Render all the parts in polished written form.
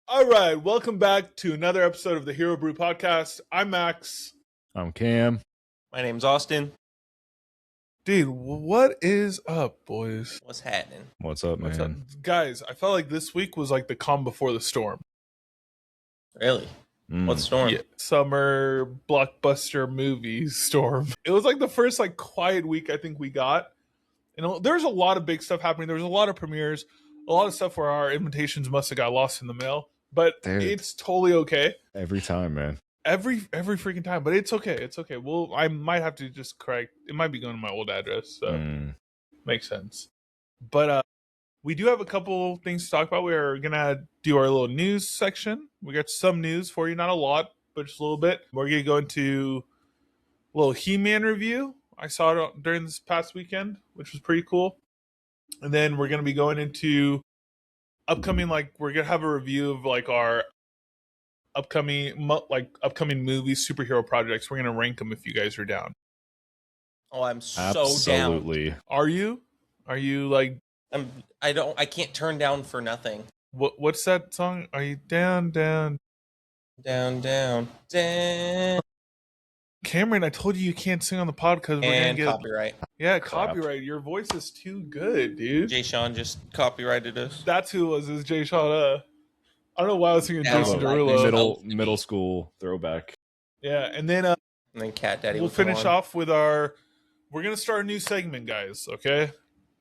All right, welcome back to another episode of the Hero Brew Podcast. I'm Max. I'm Cam. My name's Austin. Dude, what is up, boys? What's happening? What's up, man? What's up? Guys, I felt like this week was like the calm before the storm. Really? What storm? Yeah, summer blockbuster movie storm. It was like the first like quiet week I think we got. You know, there's a lot of big stuff happening. There was a lot of premieres, a lot of stuff where our invitations must have got lost in the mail. But it's totally okay. Every time, man. Every freaking time. But it's okay. It's okay. Well, I might have to just correct. It might be going to my old address. So makes sense. But we do have a couple things to talk about. We're going to do our little news section. We got some news for you. Not a lot, but just a little bit. We're going to go into a little He-Man review. I saw it during this past weekend, which was pretty cool. And then we're going to be going into upcoming, like, we're going to have a review of, like, our upcoming movies, superhero projects. We're going to rank them if you guys are down. Oh, I'm so down. Absolutely. Are you? Are you, like... I can't turn down for nothing. What's that song? Are you down? Down. Cameron, I told you can't sing on the pod because we're going to get... copyright. Yeah, copyright. Your voice is too good, dude. Jay Sean just copyrighted us. That's who it was. Is Jay Sean. I don't know why I was singing Jason Derulo. Middle school throwback. Yeah, and then Cat Daddy. We'll finish off with our... We're going to start a new segment, guys, okay?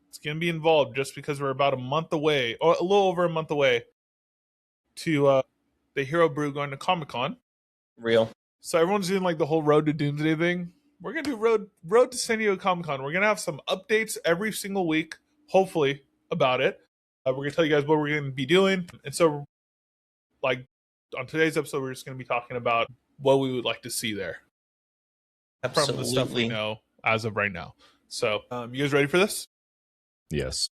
It's going to be involved just because we're about a month away, or a little over a month away, to the Hero Brew going to Comic-Con. Real. So everyone's doing like the whole Road to Doomsday thing. We're going to do Road to San Diego Comic-Con. We're going to have some updates every single week, hopefully, about it. We're going to tell you guys what we're going to be doing. And so, like, on today's episode, we're just going to be talking about what we would like to see there. Absolutely. From the stuff we know as of right now. So, you guys ready for this? Yes.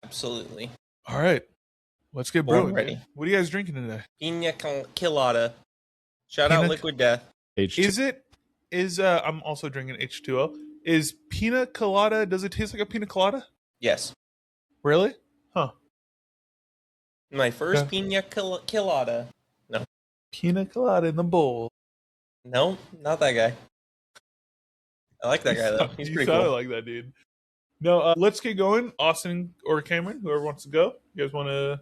Absolutely. All right. Let's get brewing. Ready. What are you guys drinking today? Pina Colada. Shout out Liquid Death. H2. I'm also drinking H2O. Is Pina Colada, does it taste like a pina colada? Yes. Really? Huh. My first Pina Colada. No. Pina colada in the bowl. No, not that guy. I like that guy, though. He's pretty cool. You sounded like that, dude. No, let's get going. Austin or Cameron, whoever wants to go. You guys want to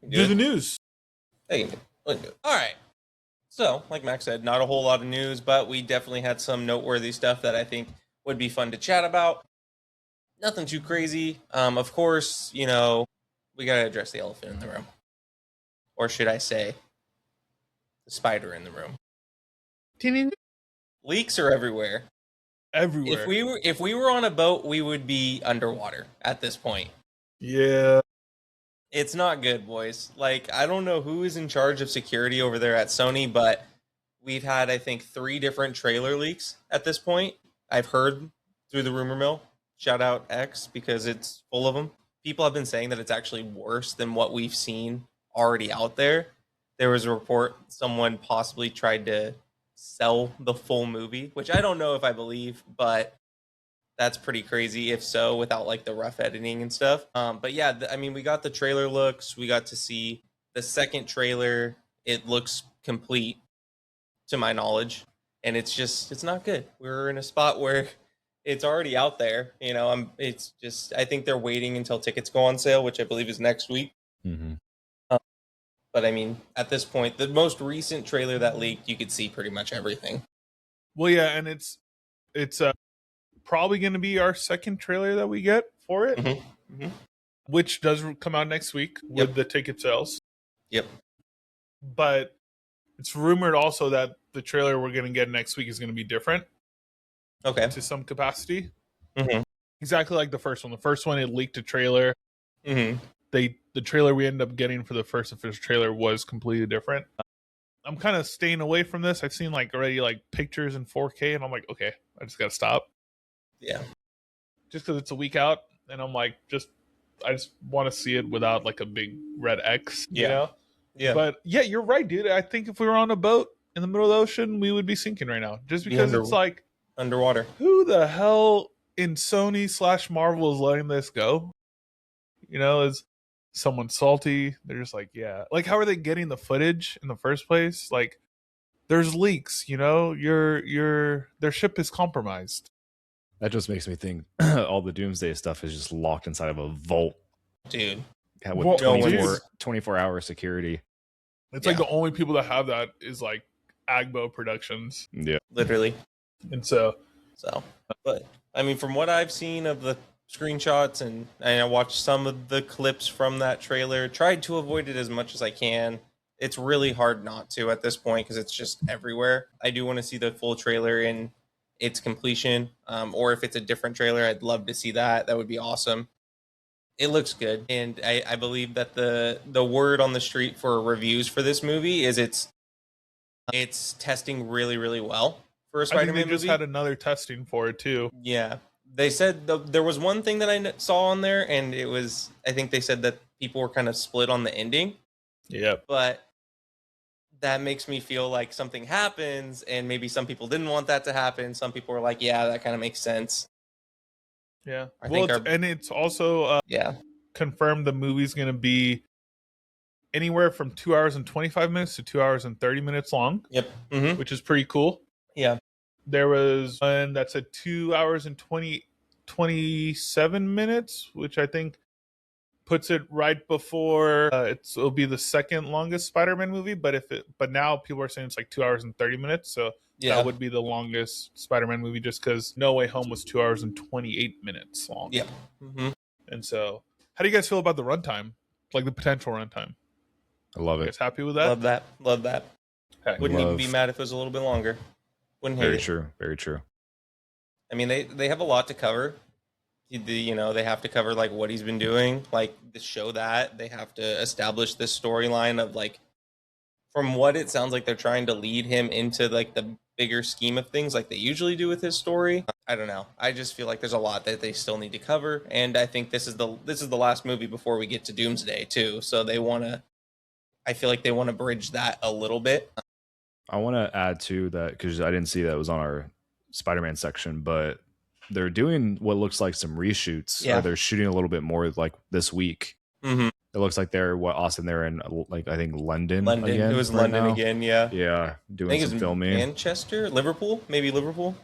do the news? Hey, all right. So, like Max said, not a whole lot of news, but we definitely had some noteworthy stuff that I think would be fun to chat about. Nothing too crazy. Of course, we got to address the elephant in the room. Or should I say, the spider in the room. Leaks are everywhere. Everywhere. If we were on a boat, we would be underwater at this point. Yeah. It's not good, boys. Like, I don't know who is in charge of security over there at Sony, but we've had, I think, 3 different trailer leaks at this point. I've heard through the rumor mill. Shout out X, because it's full of them. People have been saying that it's actually worse than what we've seen already out there. There was a report someone possibly tried to sell the full movie, which I don't know if I believe, but that's pretty crazy if so, without like the rough editing and stuff. But yeah, we got the trailer looks. We got to see the second trailer. It looks complete to my knowledge, and it's not good. We're in a spot where it's already out there. I think they're waiting until tickets go on sale, which I believe is next week. Mm-hmm. But at this point, the most recent trailer that leaked, you could see pretty much everything. Well, yeah, and it's probably going to be our second trailer that we get for it, which does come out next week with the ticket sales. Yep. But it's rumored also that the trailer we're going to get next week is going to be different. Okay. To some capacity. Mm-hmm. Exactly like the first one. The first one, it leaked a trailer. Mm-hmm. The trailer we ended up getting for the first official trailer was completely different. I'm kind of staying away from this. I've seen already pictures in 4K, and I'm like, okay, I just got to stop. Yeah. Just because it's a week out, and I'm like, I just want to see it without a big red X. Yeah. You know? Yeah. But yeah, you're right, dude. I think if we were on a boat in the middle of the ocean, we would be sinking right now. Just because it's underwater. Who the hell in Sony / Marvel is letting this go? Is someone salty. They're just like, yeah. Like, how are they getting the footage in the first place? Like, there's leaks, you know? Their ship is compromised. That just makes me think all the Doomsday stuff is just locked inside of a vault. Dude. With 24-hour security. It's like the only people that have that is like Agbo Productions. Yeah. Literally. And so, but I mean, from what I've seen of the screenshots and I watched some of the clips from that trailer, tried to avoid it as much as I can. It's really hard not to at this point because it's just everywhere. I do want to see the full trailer in its completion, or if it's a different trailer, I'd love to see that. That would be awesome. It looks good, and I believe that the word on the street for reviews for this movie is it's testing really, really well for a Spider-Man movie. They just had another testing for it too. Yeah, they said there was one thing that I saw on there, and it was, I think they said that people were kind of split on the ending. Yeah, but that makes me feel like something happens, and maybe some people didn't want that to happen. Some people were like, yeah, that kind of makes sense. Yeah. And it's also confirmed the movie's going to be anywhere from 2 hours and 25 minutes to 2 hours and 30 minutes long. Yep. Which is pretty cool. Yeah. There was one that's at 2 hours and 27 minutes, which I think puts it right before it'll be the second longest Spider-Man movie. But now people are saying it's like 2 hours and 30 minutes. So that would be the longest Spider-Man movie just because No Way Home was 2 hours and 28 minutes long. Yeah. And so, how do you guys feel about the runtime? Like the potential runtime? I love it. You guys happy with that? Love that. Okay. Wouldn't even be mad if it was a little bit longer. Wouldn't hate it. Very true. I mean, they have a lot to cover. They have to cover like what he's been doing, like to show that they have to establish this storyline of like, from what it sounds like they're trying to lead him into like the bigger scheme of things like they usually do with his story. I don't know. I just feel like there's a lot that they still need to cover, and I think this is the last movie before we get to Doomsday too. So I feel like they want to bridge that a little bit. I want to add to that because I didn't see that it was on our Spider-Man section, but they're doing what looks like some reshoots. Yeah. Or they're shooting a little bit more like this week. Mm-hmm. It looks like they're in like I think London again. It was London now. again, yeah. Yeah, doing some filming. Manchester, Liverpool, maybe Liverpool.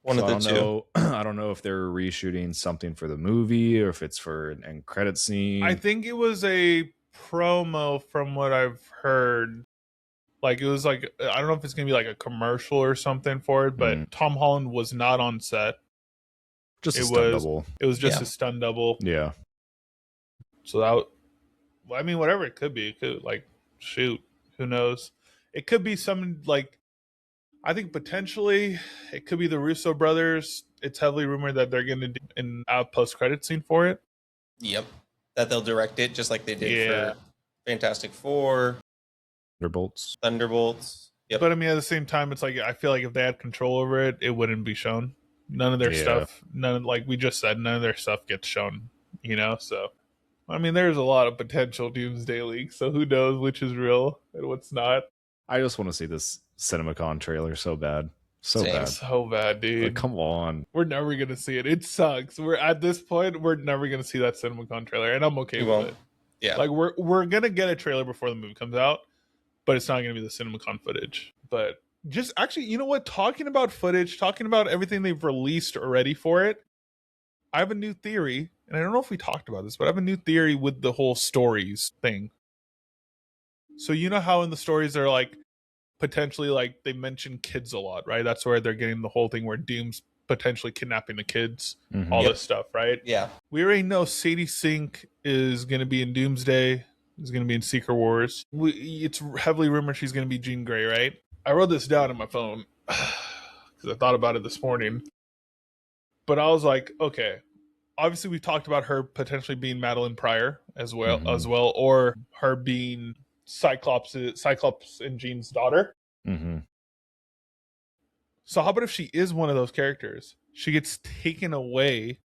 One of the two. I don't know if they're reshooting something for the movie or if it's for an end credit scene. I think it was a promo from what I've heard. Like it was like, I don't know if it's gonna be like a commercial or something for it, but Tom Holland was not on set. Just a stunt double. It was just a stunt double. Yeah. So I mean, whatever it could be. It could, like, shoot, who knows? It could be some, like, I think potentially it could be the Russo brothers. It's heavily rumored that they're going to do a post-credit scene for it. Yep. That they'll direct it just like they did for Fantastic Four. Thunderbolts. Yep. But, I mean, at the same time, it's like, I feel like if they had control over it, it wouldn't be shown. None of their stuff, like we just said, none of their stuff gets shown, you know? So, I mean, there's a lot of potential Doomsday leaks, so who knows which is real and what's not. I just want to see this CinemaCon trailer so bad. So bad, dude. Like, come on. We're never going to see it. It sucks. At this point, we're never going to see that CinemaCon trailer, and I'm okay with it. Yeah. Like, we're going to get a trailer before the movie comes out, but it's not going to be the CinemaCon footage. But just actually, you know what? Talking about footage, talking about everything they've released already for it, I have a new theory, and I don't know if we talked about this, but I have a new theory with the whole stories thing. So you know how in the stories they're like, potentially like they mention kids a lot, right? That's where they're getting the whole thing where Doom's potentially kidnapping the kids, all this stuff, right? Yeah. We already know Sadie Sink is going to be in Doomsday, is going to be in Secret Wars. It's heavily rumored she's going to be Jean Grey, right? I wrote this down on my phone because I thought about it this morning. But I was like, okay, obviously we've talked about her potentially being Madeline Pryor as well, or her being Cyclops and Jean's daughter. So how about if she is one of those characters? She gets taken away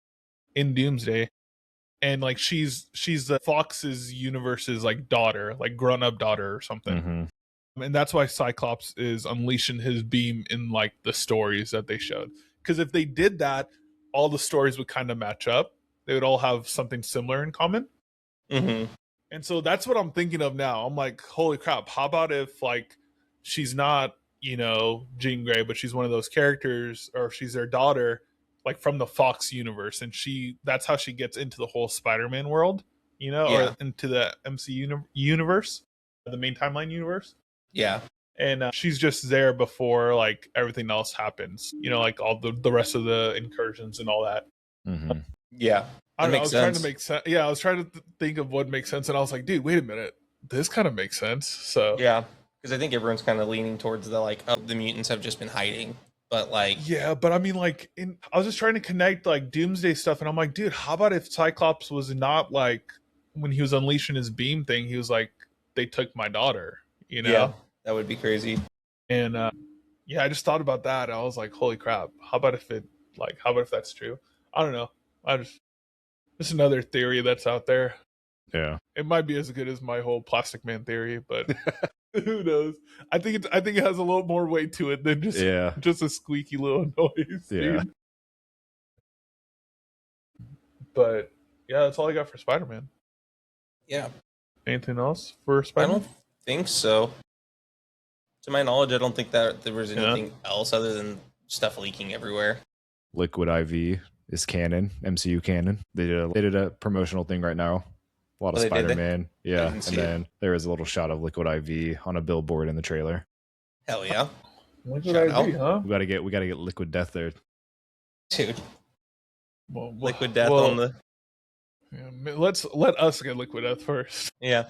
in Doomsday, and like she's the Fox's universe's like daughter, like grown up daughter or something. And that's why Cyclops is unleashing his beam in like the stories that they showed. Because if they did that, all the stories would kind of match up. They would all have something similar in common. And so that's what I'm thinking of now. I'm like, holy crap, how about if like she's not, Jean Grey, but she's one of those characters, or she's their daughter, like from the Fox universe, and that's how she gets into the whole Spider-Man world, Yeah. or into the MCU universe, the main timeline universe. Yeah. And she's just there before like everything else happens, like all the rest of the incursions and all that. Mm-hmm. Yeah. I don't know. I was trying to make sense. Yeah, I was trying to think of what makes sense, and I was like, dude, wait a minute, this kind of makes sense. So yeah, because I think everyone's kind of leaning towards the mutants have just been hiding, but like yeah, but I mean, like, I was just trying to connect like Doomsday stuff, and I'm like, dude, how about if Cyclops was not like when he was unleashing his beam thing, he was like, they took my daughter, Yeah, that would be crazy. And yeah, I just thought about that. I was like, holy crap, how about if that's true? I don't know. Just another theory that's out there. Yeah, it might be as good as my whole Plastic Man theory, but who knows? I think it has a little more weight to it than just a squeaky little noise. Yeah. Dude. But yeah, that's all I got for Spider-Man. Yeah. Anything else for Spider-Man? I don't think so. To my knowledge, I don't think that there was anything else other than stuff leaking everywhere. Liquid IV is canon, MCU canon. They did a promotional thing right now. A lot of Spider-Man. Yeah. And then there is a little shot of Liquid IV on a billboard in the trailer. Hell yeah. Liquid IV, huh? We gotta get Liquid Death there. Dude. Well, Liquid Death on the let us get Liquid Death first. Yeah.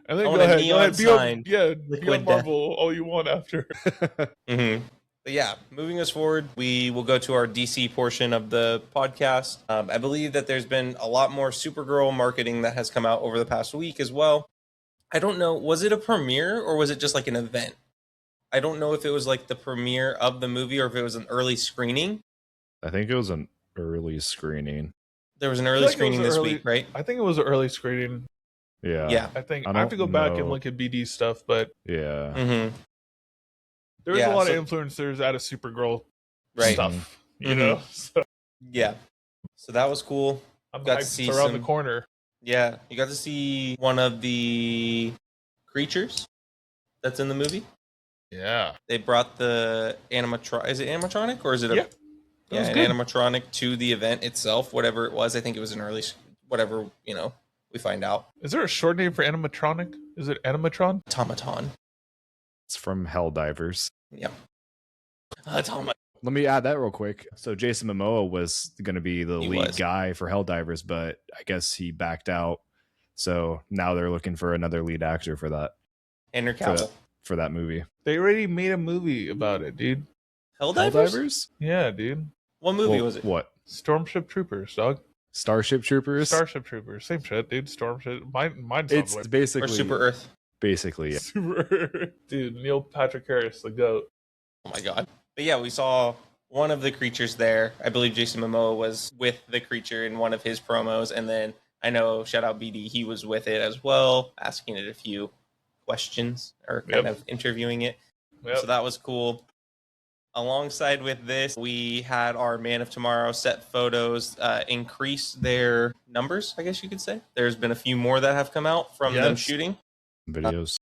And then go ahead. Be on Marvel Death. all you want after. Mm-hmm. But yeah, moving us forward, we will go to our DC portion of the podcast. I believe that there's been a lot more Supergirl marketing that has come out over the past week as well. I don't know, was it a premiere or was it just like an event? I don't know if it was like the premiere of the movie or if it was an early screening. I think it was an early screening. There was an early screening this week, right? I think it was an early screening. Yeah. Yeah. I have to go back and look at BD stuff, but yeah. Mm-hmm. There was a lot of influencers out of Supergirl stuff, you know? So. Yeah. So that was cool. I'm got to see around the corner. Yeah. You got to see one of the creatures that's in the movie. Yeah. They brought the animatronic. Is it animatronic or is it an animatronic to the event itself? Whatever it was. I think it was an early, whatever, we find out. Is there a short name for animatronic? Is it animatron? Automaton. It's from Helldivers. Yep. Automaton. Let me add that real quick. So Jason Momoa was going to be the lead guy for Helldivers, but I guess he backed out. So now they're looking for another lead actor for that. Henry Cavill. For that movie. They already made a movie about it, dude. Helldivers? Yeah, dude. What movie was it? What? Stormship Troopers, dog. Starship Troopers? Starship Troopers. Same shit, dude. Stormship. Mine it's like basically... Or Super Earth. Basically, yeah. Super Earth. Dude, Neil Patrick Harris, the GOAT. Oh my god. But yeah, we saw one of the creatures there. I believe Jason Momoa was with the creature in one of his promos. And then I know, shout out BD, he was with it as well, asking it a few questions or kind of interviewing it. Yep. So that was cool. Alongside with this, we had our Man of Tomorrow set photos increase their numbers, I guess you could say. There's been a few more that have come out from them shooting. Videos.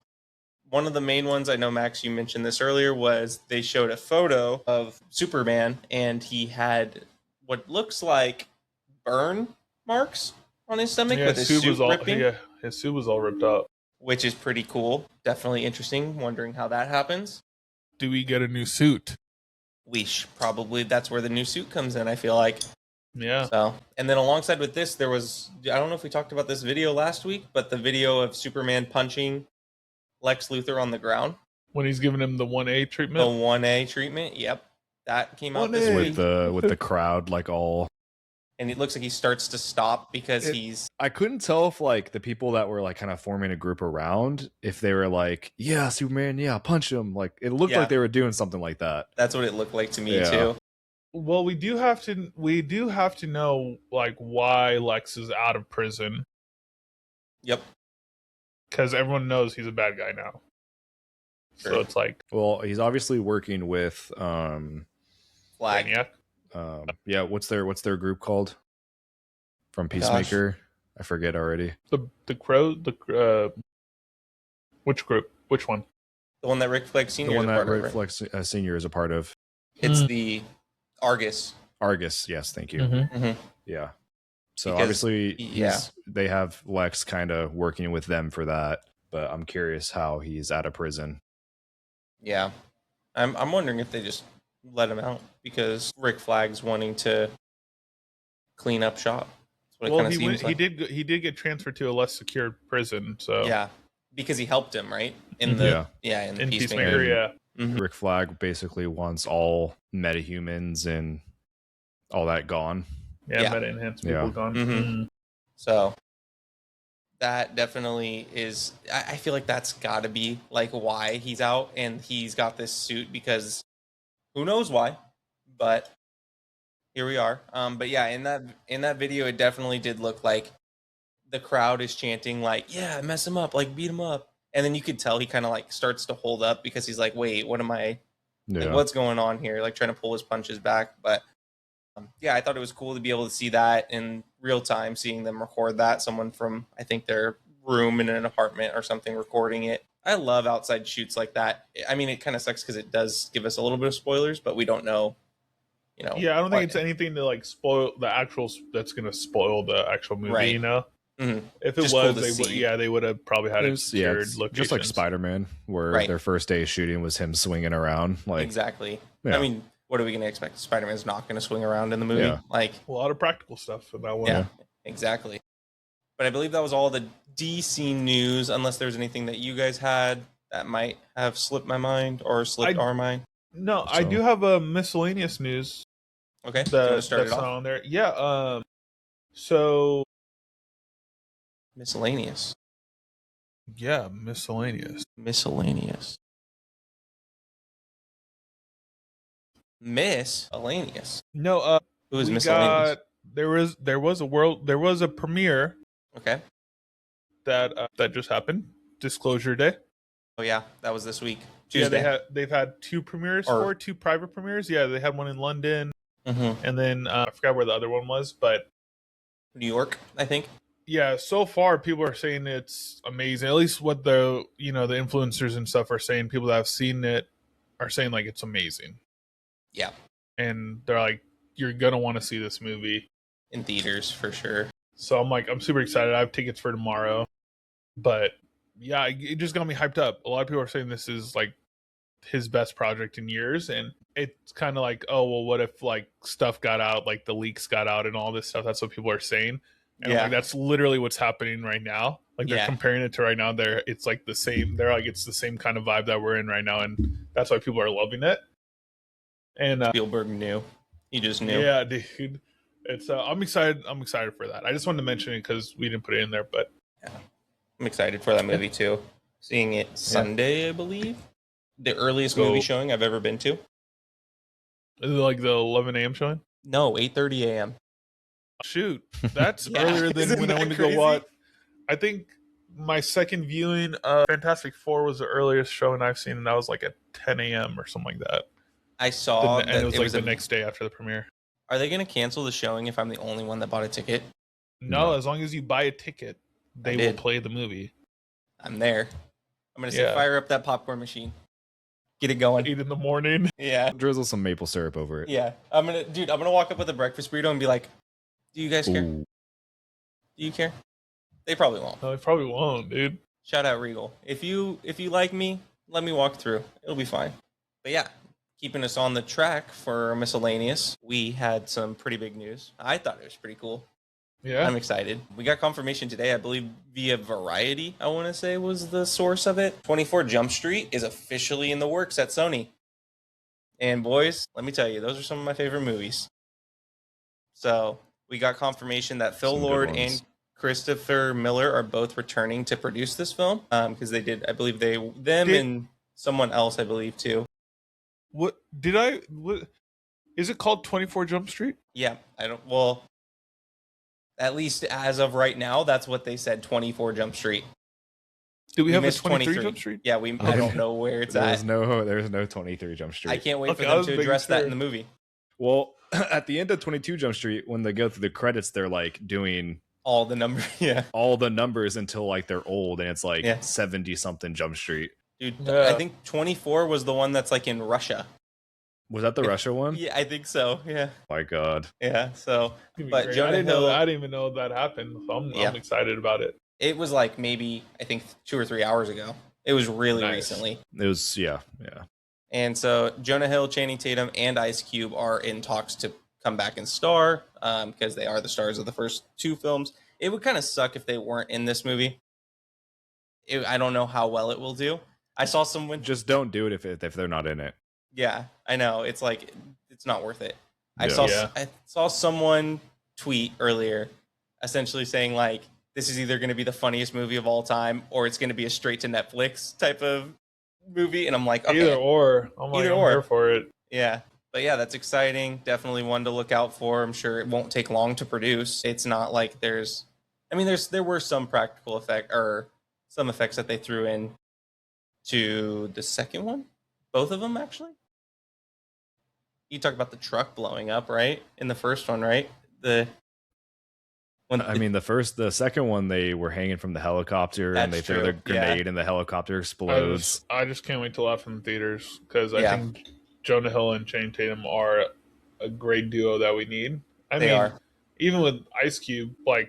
One of the main ones, I know, Max, you mentioned this earlier, was they showed a photo of Superman, and he had what looks like burn marks on his stomach with his suit ripping. Yeah, his suit was all ripped up. Which is pretty cool. Definitely interesting, wondering how that happens. Do we get a new suit? Probably that's where the new suit comes in, I feel like. Yeah. So, and then alongside with this, there was, I don't know if we talked about this video last week, but the video of Superman punching Lex Luthor on the ground. When he's giving him the 1A treatment? The 1A treatment, yep. That came out this week. With the crowd like all... And it looks like he starts to stop because he's... I couldn't tell if like the people that were like kind of forming a group around, if they were like, yeah, Superman, yeah, punch him. Like it looked like they were doing something like that. That's what it looked like to me too. Well, we do have to know like why Lex is out of prison. Yep. Because everyone knows he's a bad guy now. Sure. So it's like, well, he's obviously working with Flag. Brainiac. Yeah, what's their group called? From Peacemaker. I forget already. The Crow, which group? Which one? The one that Rick Flag Sr. The one is a that part Rick of, right? Flag Sr. is a part of. It's the Argus. Argus, yes, thank you. Yeah. So Because, obviously, they have Lex kind of working with them for that, but I'm curious how he's out of prison. Yeah, I'm wondering if they just let him out because Rick Flag's wanting to clean up shop. That's what he did get transferred to a less secure prison. So yeah, because he helped him right in the in Peacemaker. Yeah. Rick Flag basically wants all metahumans and all that gone. Yeah, meta-enhanced people gone. So that definitely is. I feel like that's got to be like why he's out, and he's got this suit because who knows why, but here we are. But yeah, in that video, it definitely did look like the crowd is chanting like, "Yeah, mess him up, like beat him up," and then you could tell he kind of like starts to hold up because he's like, "Wait, what am I? Like, what's going on here?" Like trying to pull his punches back, but. Yeah, I thought it was cool to be able to see that in real time, seeing them record that. Someone from, I think, their room in an apartment or something recording it. I love outside shoots like that. I mean, it kind of sucks because it does give us a little bit of spoilers, but we don't know, Yeah, I don't think it's anything to like spoil the actual, that's going to spoil the actual movie, right. you know? If it just was, cool they would have probably had it secured locations. Just like Spider-Man, where their first day of shooting was him swinging around. Like exactly. Yeah. I mean, what are we going to expect? Spider-Man's not going to swing around in the movie. Yeah. Like a lot of practical stuff in that one. Yeah, exactly. But I believe that was all the DC news, unless there's anything that you guys had that might have slipped my mind or slipped our mind. No, I do have a miscellaneous news. Okay, that's not on there. Yeah. So miscellaneous. Yeah, miscellaneous. Miscellaneous. No, who was miscellaneous? There was a premiere. Okay. That just happened. Disclosure Day. Oh yeah, that was this week. Tuesday. Yeah, they've had two premieres two private premieres. Yeah, they had one in London, and then I forgot where the other one was, but New York, I think. Yeah, so far people are saying it's amazing. At least what the the influencers and stuff are saying. People that have seen it are saying like it's amazing. Yeah. And they're like, you're gonna want to see this movie in theaters for sure. So I'm super excited. I have tickets for tomorrow. But yeah, it just got me hyped up. A lot of people are saying this is like his best project in years, and it's kind of like, oh well, what if like stuff got out, like the leaks got out and all this stuff? That's what people are saying. And like, that's literally what's happening right now. Like they're comparing it to right now. It's like the same. They're like, it's the same kind of vibe that we're in right now, and that's why people are loving it. And Spielberg knew. He just knew. Yeah, dude. It's I'm excited. I'm excited for that. I just wanted to mention it because we didn't put it in there, but yeah, I'm excited for that movie too. Seeing it Sunday, I believe, the earliest movie showing I've ever been to. Is it like the 11 a.m. showing? No, 8:30 a.m. Shoot, that's earlier than when I went to go watch. I think my second viewing of Fantastic Four was the earliest showing I've seen, and that was like at 10 a.m. or something like that. I saw and it was like the next day after the premiere. Are they going to cancel the showing if I'm the only one that bought a ticket? No, as long as you buy a ticket, they will play the movie. I'm there. I'm going to say fire up that popcorn machine. Get it going. 8 in the morning. Yeah. Drizzle some maple syrup over it. Yeah. I'm going to walk up with a breakfast burrito and be like, do you guys care? Do you care? They probably won't. No, they probably won't, dude. Shout out Regal. If you like me, let me walk through. It'll be fine. But yeah. Keeping us on the track for miscellaneous, we had some pretty big news. I thought it was pretty cool. Yeah. I'm excited. We got confirmation today, I believe, via Variety, I want to say was the source of it. 24 Jump Street is officially in the works at Sony. And boys, let me tell you, those are some of my favorite movies. So we got confirmation that Phil Lord and Christopher Miller are both returning to produce this film. Because they did, I believe and someone else, I believe, too. What is it called? 24 Jump Street? Yeah, at least as of right now, that's what they said. 24 Jump Street. Do we have a 23 Jump Street? Yeah, I don't know where it's at. There's no 23 Jump Street. I can't wait for them to address that in the movie. Well, at the end of 22 Jump Street, when they go through the credits, they're like doing all the numbers. Yeah, all the numbers until like they're old, and it's like Yeah. 70 something Jump Street. dude. Yeah. I think 24 was the one that's like in Russia. Was that the Russia one? Yeah, I think so. Yeah, My God. yeah. So, It'd be but great. Jonah I didn't Hill, know that. I didn't even know that happened. So Yeah. I'm excited about it. it was like maybe I think 2 or 3 hours ago. It was really Nice. recently. It was, yeah. And so Jonah Hill, Channing Tatum, and Ice Cube are in talks to come back and star because they are the stars of the first 2 films. It would kind of suck if they weren't in this movie. I don't know how well it will do. I saw someone Just don't do it if they're not in it. Yeah, I know. It's like it's not worth it. I Yeah. saw someone tweet earlier, essentially saying like this is either going to be the funniest movie of all time or it's going to be a straight to Netflix type of movie, and I'm like, okay, Either or. I'm here for it. yeah. But yeah, that's exciting. Definitely one to look out for. I'm sure it won't take long to produce. It's not like there were some practical effect or some effects that they threw in to the second one, both of them actually. You talk about the truck blowing up, right? In the first one, right? The second one, they were hanging from the helicopter and they That's throw true. their grenade and the helicopter explodes. I just can't wait to laugh in the theaters because I Yeah. think Jonah Hill and Channing Tatum are a great duo that we need. They are. Even with Ice Cube, like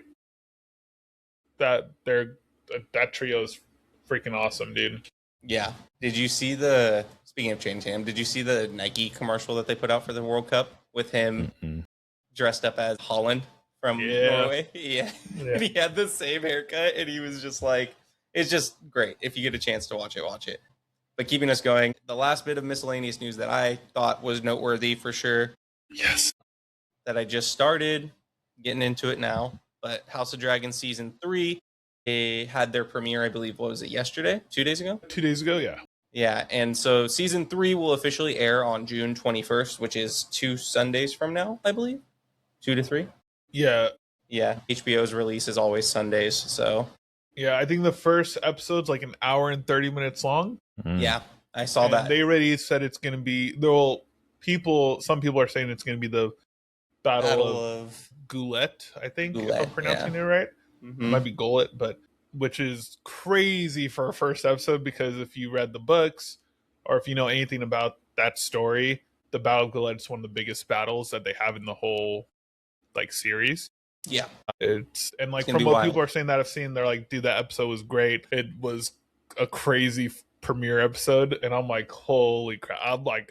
that trio is freaking awesome, dude. Yeah. Speaking of Channing Tatum, did you see the Nike commercial that they put out for the World Cup with him dressed up as Holland from Norway? Yeah. And he had the same haircut and he was just like, it's just great. If you get a chance to watch it, watch it. But keeping us going, the last bit of miscellaneous news that I thought was noteworthy for sure. Yes. That I just started getting into it now. But House of Dragons Season 3, they had their premiere, I believe, what was it, yesterday? 2 days ago? 2 days ago, yeah. Yeah, and so Season 3 will officially air on June 21st, which is 2 Sundays from now, I believe. 2 to 3? Yeah. Yeah, HBO's release is always Sundays, so... Yeah, I think the first episode's like an hour and 30 minutes long. Yeah, I saw that. They already said it's going to be... Some people are saying it's going to be the Battle of Goulet, I think, if I'm pronouncing it right. Mm-hmm. It might be Gullet, but which is crazy for a first episode because if you read the books or if you know anything about that story, the Battle of Gullet is one of the biggest battles that they have in the whole like series. Yeah. From what people are saying that I've seen, they're like, dude, that episode was great. It was a crazy premiere episode, and I'm like, holy crap.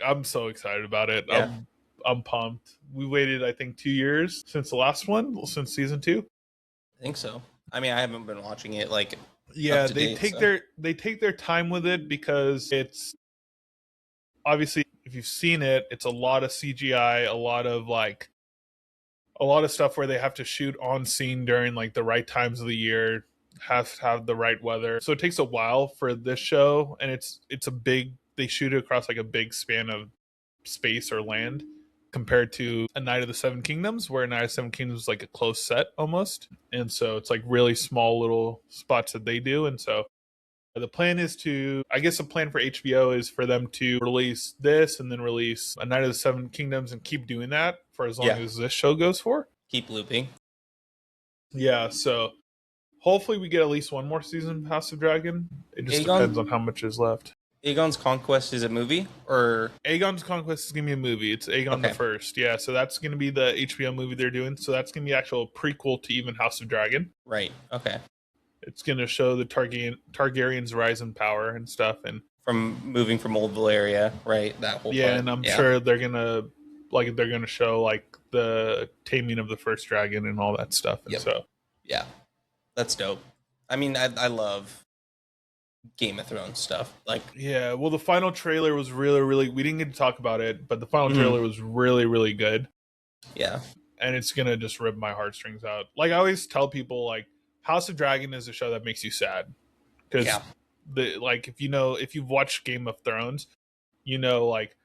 I'm so excited about it. Yeah. I'm pumped. We waited, I think, 2 years since the last one, since season 2. I think so. I mean, I haven't been watching it like. Yeah, they take their time with it because it's obviously, if you've seen it, it's a lot of CGI, a lot of stuff where they have to shoot on scene during like the right times of the year, have to have the right weather. So it takes a while for this show, and they shoot it across like a big span of space or land compared to A Night of the Seven Kingdoms, where A Night of the Seven Kingdoms is like a close set almost. And so it's like really small little spots that they do. And so the plan is the plan for HBO is for them to release this and then release A Night of the Seven Kingdoms and keep doing that for as long as this show goes for. Keep looping. Yeah, so hopefully we get at least one more season of House of Dragon. It just depends on how much is left. Aegon's Conquest is a movie, or Aegon's Conquest is gonna be a movie. It's Aegon the First, yeah. So that's gonna be the HBO movie they're doing. So that's gonna be actual prequel to even House of Dragon. Right. Okay. It's gonna show the Targaryen's rise in power and stuff, and from moving from Old Valyria, right? That whole part. And I'm sure they're gonna show like the taming of the first dragon and all that stuff. And so yeah, that's dope. I mean, I love Game of Thrones stuff. Like, yeah, well, the final trailer was really, really. We didn't get to talk about it, but the final trailer was really, really good. Yeah, and it's gonna just rip my heartstrings out. Like I always tell people, like House of Dragon is a show that makes you sad because if you've watched Game of Thrones, you know, like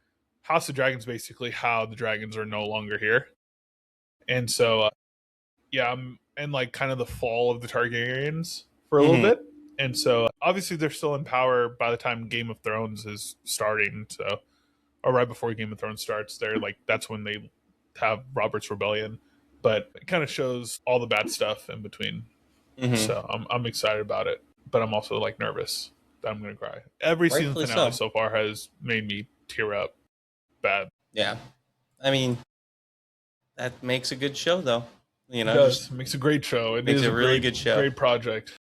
House of Dragon's basically how the dragons are no longer here, and so and like kind of the fall of the Targaryens for a little bit. And so obviously they're still in power by the time Game of Thrones is starting. So, or right before Game of Thrones starts, they're like, that's when they have Robert's Rebellion. but it kind of shows all the bad stuff in between. So I'm excited about it, but I'm also like nervous that I'm gonna cry. Every season finale so far has made me tear up bad. Yeah, I mean, that makes a good show, though. You know, it does. Makes a great show. It is a really good show, great project.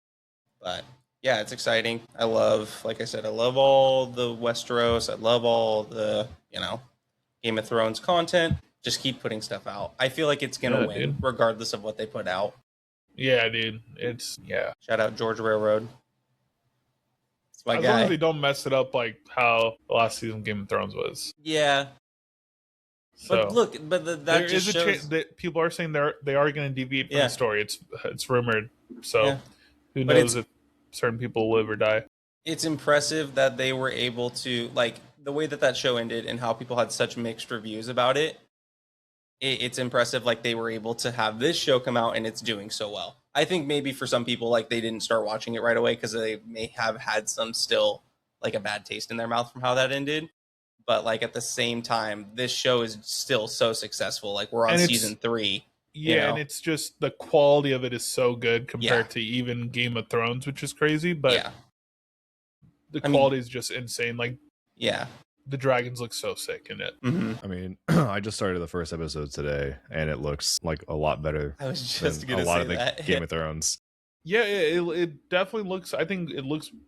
But yeah, it's exciting. Like I said, I love all the Westeros. I love all the, Game of Thrones content. Just keep putting stuff out. I feel like it's gonna win, regardless of what they put out. Yeah, dude. Shout out George Railroad. It's my guy. As long as they don't mess it up like how the last season of Game of Thrones was. Yeah. So, that is just a shows... chance that people are saying they are going to deviate from the story. It's rumored. So who knows if certain people live or die. It's impressive that they were able to, like, the way that show ended and how people had such mixed reviews about it. It's impressive, like, they were able to have this show come out and it's doing so well. I think maybe for some people, like, they didn't start watching it right away because they may have had some still, like, a bad taste in their mouth from how that ended. But, like, at the same time, this show is still so successful. Like, we're on season 3. Yeah, and it's just the quality of it is so good compared to even Game of Thrones, which is crazy. But the quality is just insane. Like, the dragons look so sick in it. I mean, I just started the first episode today, and it looks like a lot better I was just than a lot of the Game of Thrones. Yeah, it definitely looks. I think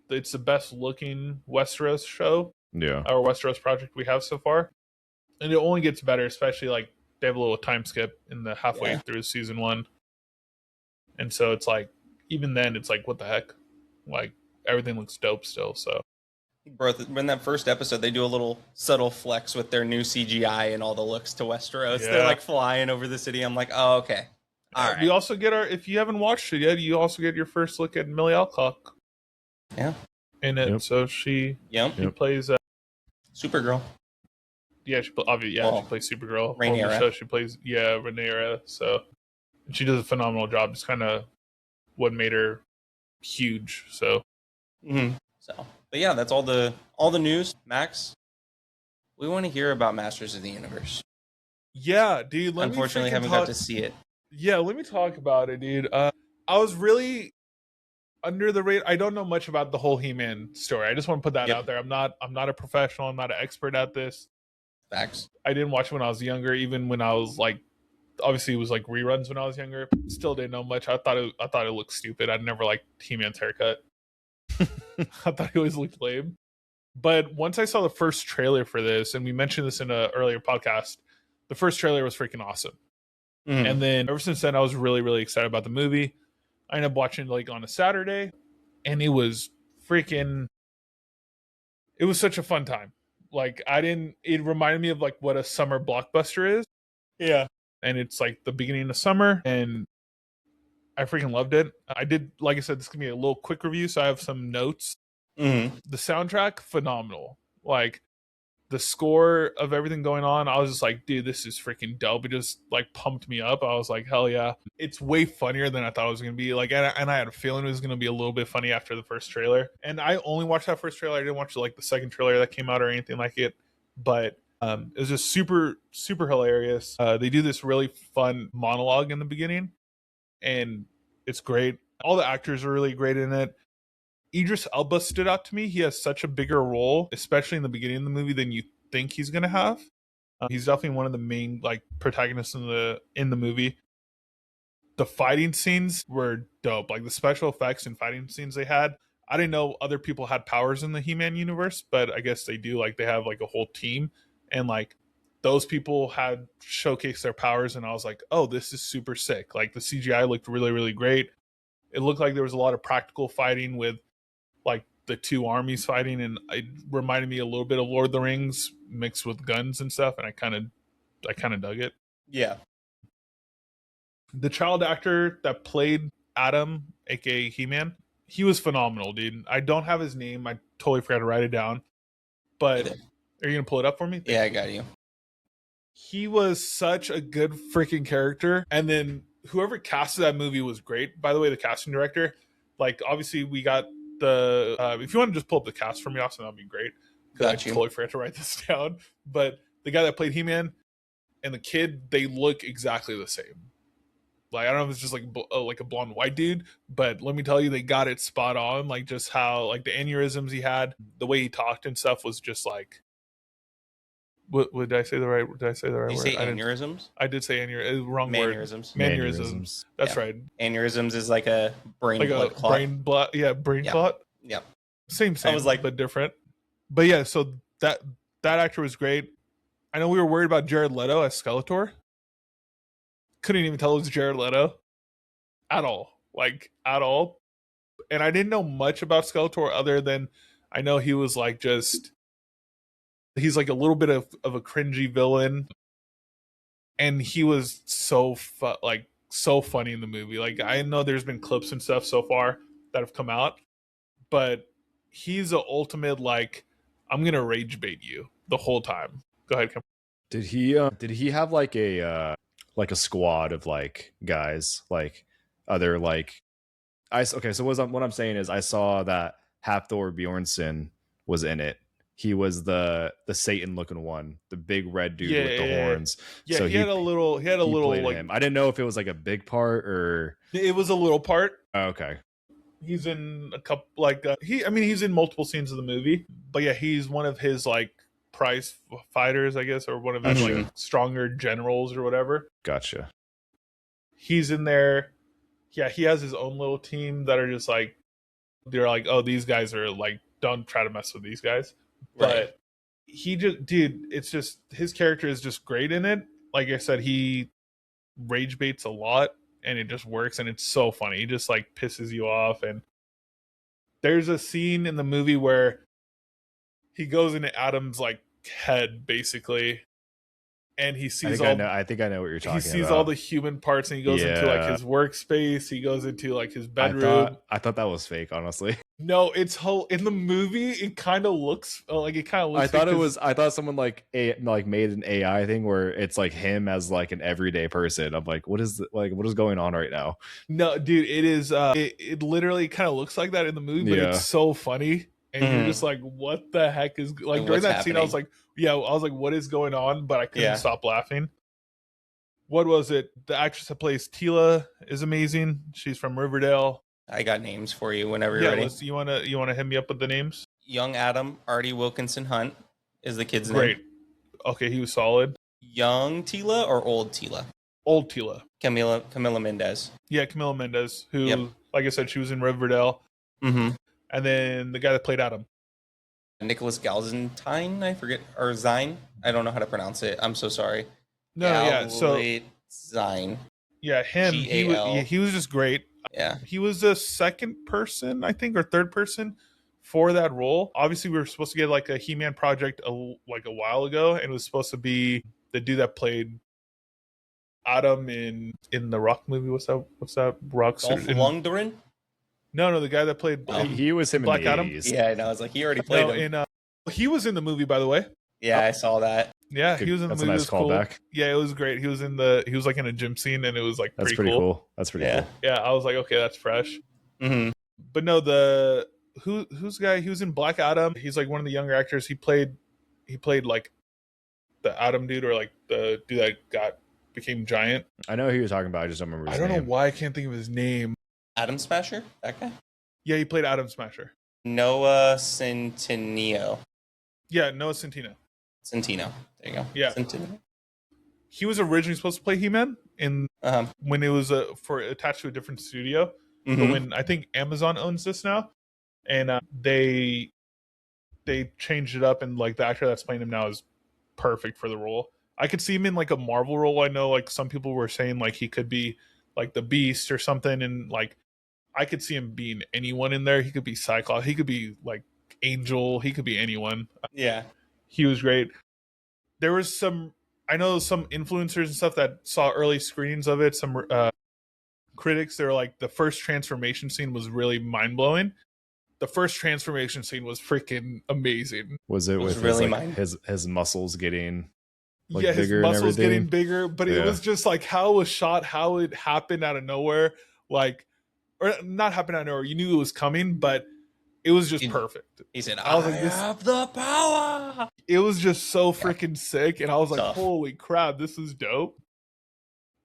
it's the best looking Westeros show. Yeah, our Westeros project we have so far, and it only gets better. Especially like they have a little time skip in the halfway through season 1, and so it's like even then it's like what the heck, like everything looks dope still. So. Bro, in that first episode, they do a little subtle flex with their new CGI and all the looks to Westeros. Yeah. They're like flying over the city. I'm like, oh, okay. All right. We also get if you haven't watched it yet, you also get your first look at Millie Alcock. Yeah. In it. Yep. So she plays Supergirl. Yeah, she plays Supergirl. Rhaenyra. So she plays, Rhaenyra. So and she does a phenomenal job. It's kind of what made her huge. So. But yeah, that's all the news. Max, we want to hear about Masters of the Universe. Yeah, dude. Unfortunately, haven't got to see it. Yeah, let me talk about it, dude. I was really under the radar. I don't know much about the whole He-Man story. I just want to put that out there. I'm not a professional. I'm not an expert at this. Facts. I didn't watch it when I was younger. Even when I was like, obviously it was like reruns when I was younger. Still didn't know much. I thought it looked stupid. I'd never liked He-Man's haircut. I thought he always looked lame. But once I saw the first trailer for this, and we mentioned this in an earlier podcast, the first trailer was freaking awesome. And then ever since then, I was really, really excited about the movie. I ended up watching it like on a Saturday, and it was such a fun time. Like it reminded me of like what a summer blockbuster is. Yeah. And it's like the beginning of summer, and I freaking loved it. I did, like I said, this is going to be a little quick review, so I have some notes. The soundtrack, phenomenal. Like, the score of everything going on, I was just like, dude, this is freaking dope. It just, like, pumped me up. I was like, hell yeah. It's way funnier than I thought it was going to be. Like, and I had a feeling it was going to be a little bit funny after the first trailer. And I only watched that first trailer. I didn't watch, like, the second trailer that came out or anything like it. But it was just super, super hilarious. They do this really fun monologue in the beginning. And it's great. All the actors are really great in it. Idris Elba stood out to me. He has such a bigger role, especially in the beginning of the movie, than you think he's going to have. He's definitely one of the main like protagonists in the movie. The fighting scenes were dope. Like the special effects and fighting scenes they had. I didn't know other people had powers in the He-Man universe, but I guess they do. Like they have like a whole team, and like those people had showcased their powers, and I was like, oh, this is super sick. Like the CGI looked really, really great. It looked like there was a lot of practical fighting with like the two armies fighting, and it reminded me a little bit of Lord of the Rings mixed with guns and stuff, and I kind of dug it. Yeah. The child actor that played Adam, aka He-Man, he was phenomenal, dude. I don't have his name. I totally forgot to write it down. But are you going to pull it up for me? Yeah, I got you. He was such a good freaking character. And then whoever casted that movie was great. By the way, the casting director, like obviously we got the, if you want to just pull up the cast for me, Austin, that'd be great. Because I totally forgot to write this down. But the guy that played He-Man and the kid, they look exactly the same. Like I don't know if it's just like a blonde white dude, but let me tell you, they got it spot on. Like just how like the aneurysms he had, the way he talked and stuff was just like. What did I say the right? Did I say the right you word? say aneurysms? I did say wrong Mannerisms. word. Mannerisms. That's right. Aneurysms is like a brain like blood a clot. brain blood. Yeah, brain clot. Yep. Same. I was like, but different. But yeah, so that actor was great. I know we were worried about Jared Leto as Skeletor. Couldn't even tell it was Jared Leto at all. Like at all. And I didn't know much about Skeletor other than I know he was like just he's like a little bit of a cringy villain, and he was so funny in the movie. Like I know there's been clips and stuff so far that have come out, but he's the ultimate like I'm gonna rage bait you the whole time. Go ahead. Did he have like a squad of like guys like other like okay, so what I'm saying is I saw that Hafthor Bjornsson was in it. He was the Satan looking one, the big red dude with the horns. Yeah, so he had a little like him. I didn't know if it was like a big part or it was a little part. Oh, okay. He's in a couple like he's in multiple scenes of the movie, but yeah, he's one of his like prize fighters, I guess, or one of his like stronger generals or whatever. Gotcha. He's in there. Yeah, he has his own little team that are just like they're like, oh, these guys are like, don't try to mess with these guys. But right. He just, dude, it's just his character is just great in it. Like I said, he rage baits a lot, and it just works, and it's so funny. He just like pisses you off. And there's a scene in the movie where he goes into Adam's like head, basically. And he sees I think I know what you're talking about. He sees all the human parts, and he goes into like his workspace. He goes into like his bedroom. I thought that was fake, honestly. No, it's in the movie. It kind of looks like it kind of looks. I thought someone like made an AI thing where it's like him as like an everyday person. I'm like, what is going on right now? No, dude, it is. It literally kind of looks like that in the movie, but it's so funny. And you're just like, what the heck is like during that scene? I was like, what is going on? But I couldn't stop laughing. What was it? The actress that plays Tila is amazing. She's from Riverdale. I got names for you whenever you're ready. You wanna hit me up with the names? Young Adam, Artie Wilkinson Hunt is the kid's name. Great. Okay, he was solid. Young Tila or old Tila? Old Tila. Camila Mendez. Yeah, Camila Mendez, who, like I said, she was in Riverdale. Mm-hmm. And then the guy that played Adam. Nicholas Galzentine, I forget, or Zine. I don't know how to pronounce it. I'm so sorry. Zine. Yeah, him. He was just great. Yeah. He was the second person, I think, or third person for that role. Obviously, we were supposed to get like a He-Man project a while ago, and it was supposed to be the dude that played Adam in the Rock movie. What's that Rock? Dolph Lundgren? No, the guy that played he was him Black in the Adam. 80s. Yeah, I know. I was like, he already played him. He was in the movie, by the way. Yeah, I saw that. Yeah, he was in the movie. That's a nice callback. Cool. Yeah, it was great. He was like in a gym scene, and it was like pretty cool. That's pretty cool. Yeah, I was like, okay, that's fresh. Mm-hmm. But no, who's the guy? He was in Black Adam. He's like one of the younger actors. He played like the Adam dude, or like the dude that became giant. I know who you're talking about. I just don't remember his name. I don't know why I can't think of his name. Adam Smasher? That guy? Yeah, he played Adam Smasher. Noah Centineo. Yeah, Noah Centineo. There you go. Yeah. Centineo. He was originally supposed to play He-Man when it was attached to a different studio. Mm-hmm. But when I think Amazon owns this now, and they changed it up, and like the actor that's playing him now is perfect for the role. I could see him in like a Marvel role. I know like some people were saying like he could be like the Beast or something, and like I could see him being anyone in there. He could be Cyclops. He could be like Angel. He could be anyone. Yeah. He was great. There was I know some influencers and stuff that saw early screenings of it. Some critics, they were like, the first transformation scene was really mind-blowing. The first transformation scene was freaking amazing. Was it with really his muscles getting bigger? His muscles getting bigger, but it was just like how it was shot, how it happened out of nowhere. Like, or not happened out of nowhere. You knew it was coming, but it was just perfect. He said, I have the power. It was just so freaking sick. And I was like, holy crap, this is dope.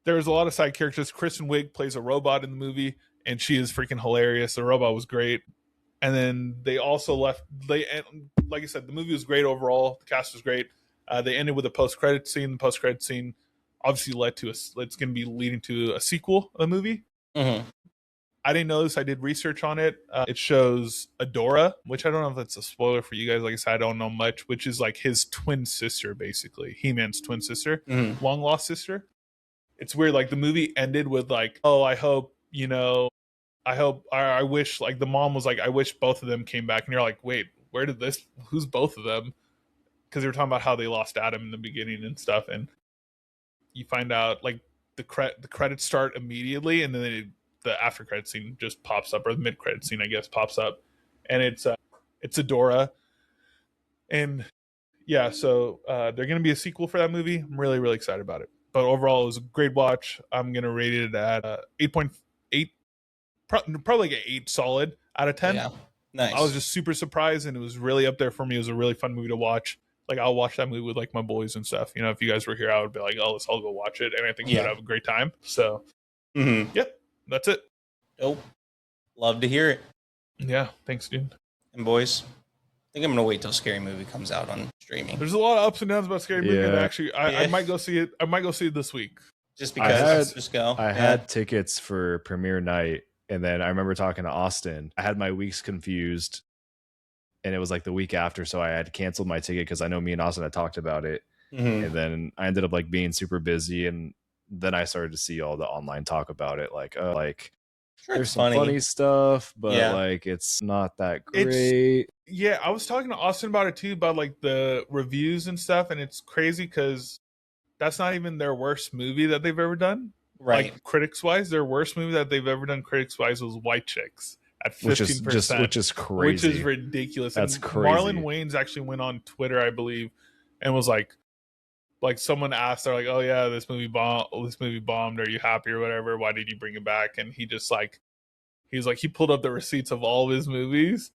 There's a lot of side characters. Kristen Wiig plays a robot in the movie, and she is freaking hilarious. The robot was great. And then they also left. Like I said, the movie was great overall. The cast was great. They ended with a post-credit scene. The post-credit scene obviously led to it's going to be leading to a sequel of the movie. Mm-hmm. I didn't know this. I did research on it. It shows Adora, which I don't know if that's a spoiler for you guys. Like I said, I don't know much, which is like his twin sister, basically. He-Man's twin sister, long lost sister. It's weird. Like the movie ended with like, oh, I hope, I wish, like the mom was like, I wish both of them came back. And you're like, wait, who's both of them? Because they were talking about how they lost Adam in the beginning and stuff. And you find out like the credits start immediately, and then the after credit scene just pops up, or the mid credit scene, I guess, pops up, and it's Adora, and yeah, so they're gonna be a sequel for that movie. I'm really, really excited about it. But overall, it was a great watch. I'm gonna rate it at 8.8, probably like an 8 solid out of 10. Yeah, nice. I was just super surprised, and it was really up there for me. It was a really fun movie to watch. Like I'll watch that movie with like my boys and stuff. If you guys were here, I would be like, oh, let's all go watch it, and I think we'd have a great time. So, yep. That's it. Oh, love to hear it. Yeah, thanks, dude. And boys, I think I'm gonna wait till Scary Movie comes out on streaming. There's a lot of ups and downs about Scary Movie, and actually, I might go see it. I might go see it this week. Just because. Just go. I had tickets for premiere night, and then I remember talking to Austin. I had my weeks confused, and it was like the week after, so I had canceled my ticket because I know me and Austin had talked about it, and then I ended up like being super busy, and then I started to see all the online talk about it, like sure, there's some funny stuff, but like it's not that great. I was talking to Austin about it too, about like the reviews and stuff, and it's crazy because that's not even their worst movie that they've ever done. Right. Like critics wise, their worst movie that they've ever done critics wise was White Chicks at 15%, which is crazy, which is ridiculous. That's and crazy. Marlon Wayans actually went on Twitter, I believe, and was like someone asked, they're like, oh yeah, this movie bombed, are you happy or whatever, why did you bring it back? And he just like, he pulled up the receipts of all of his movies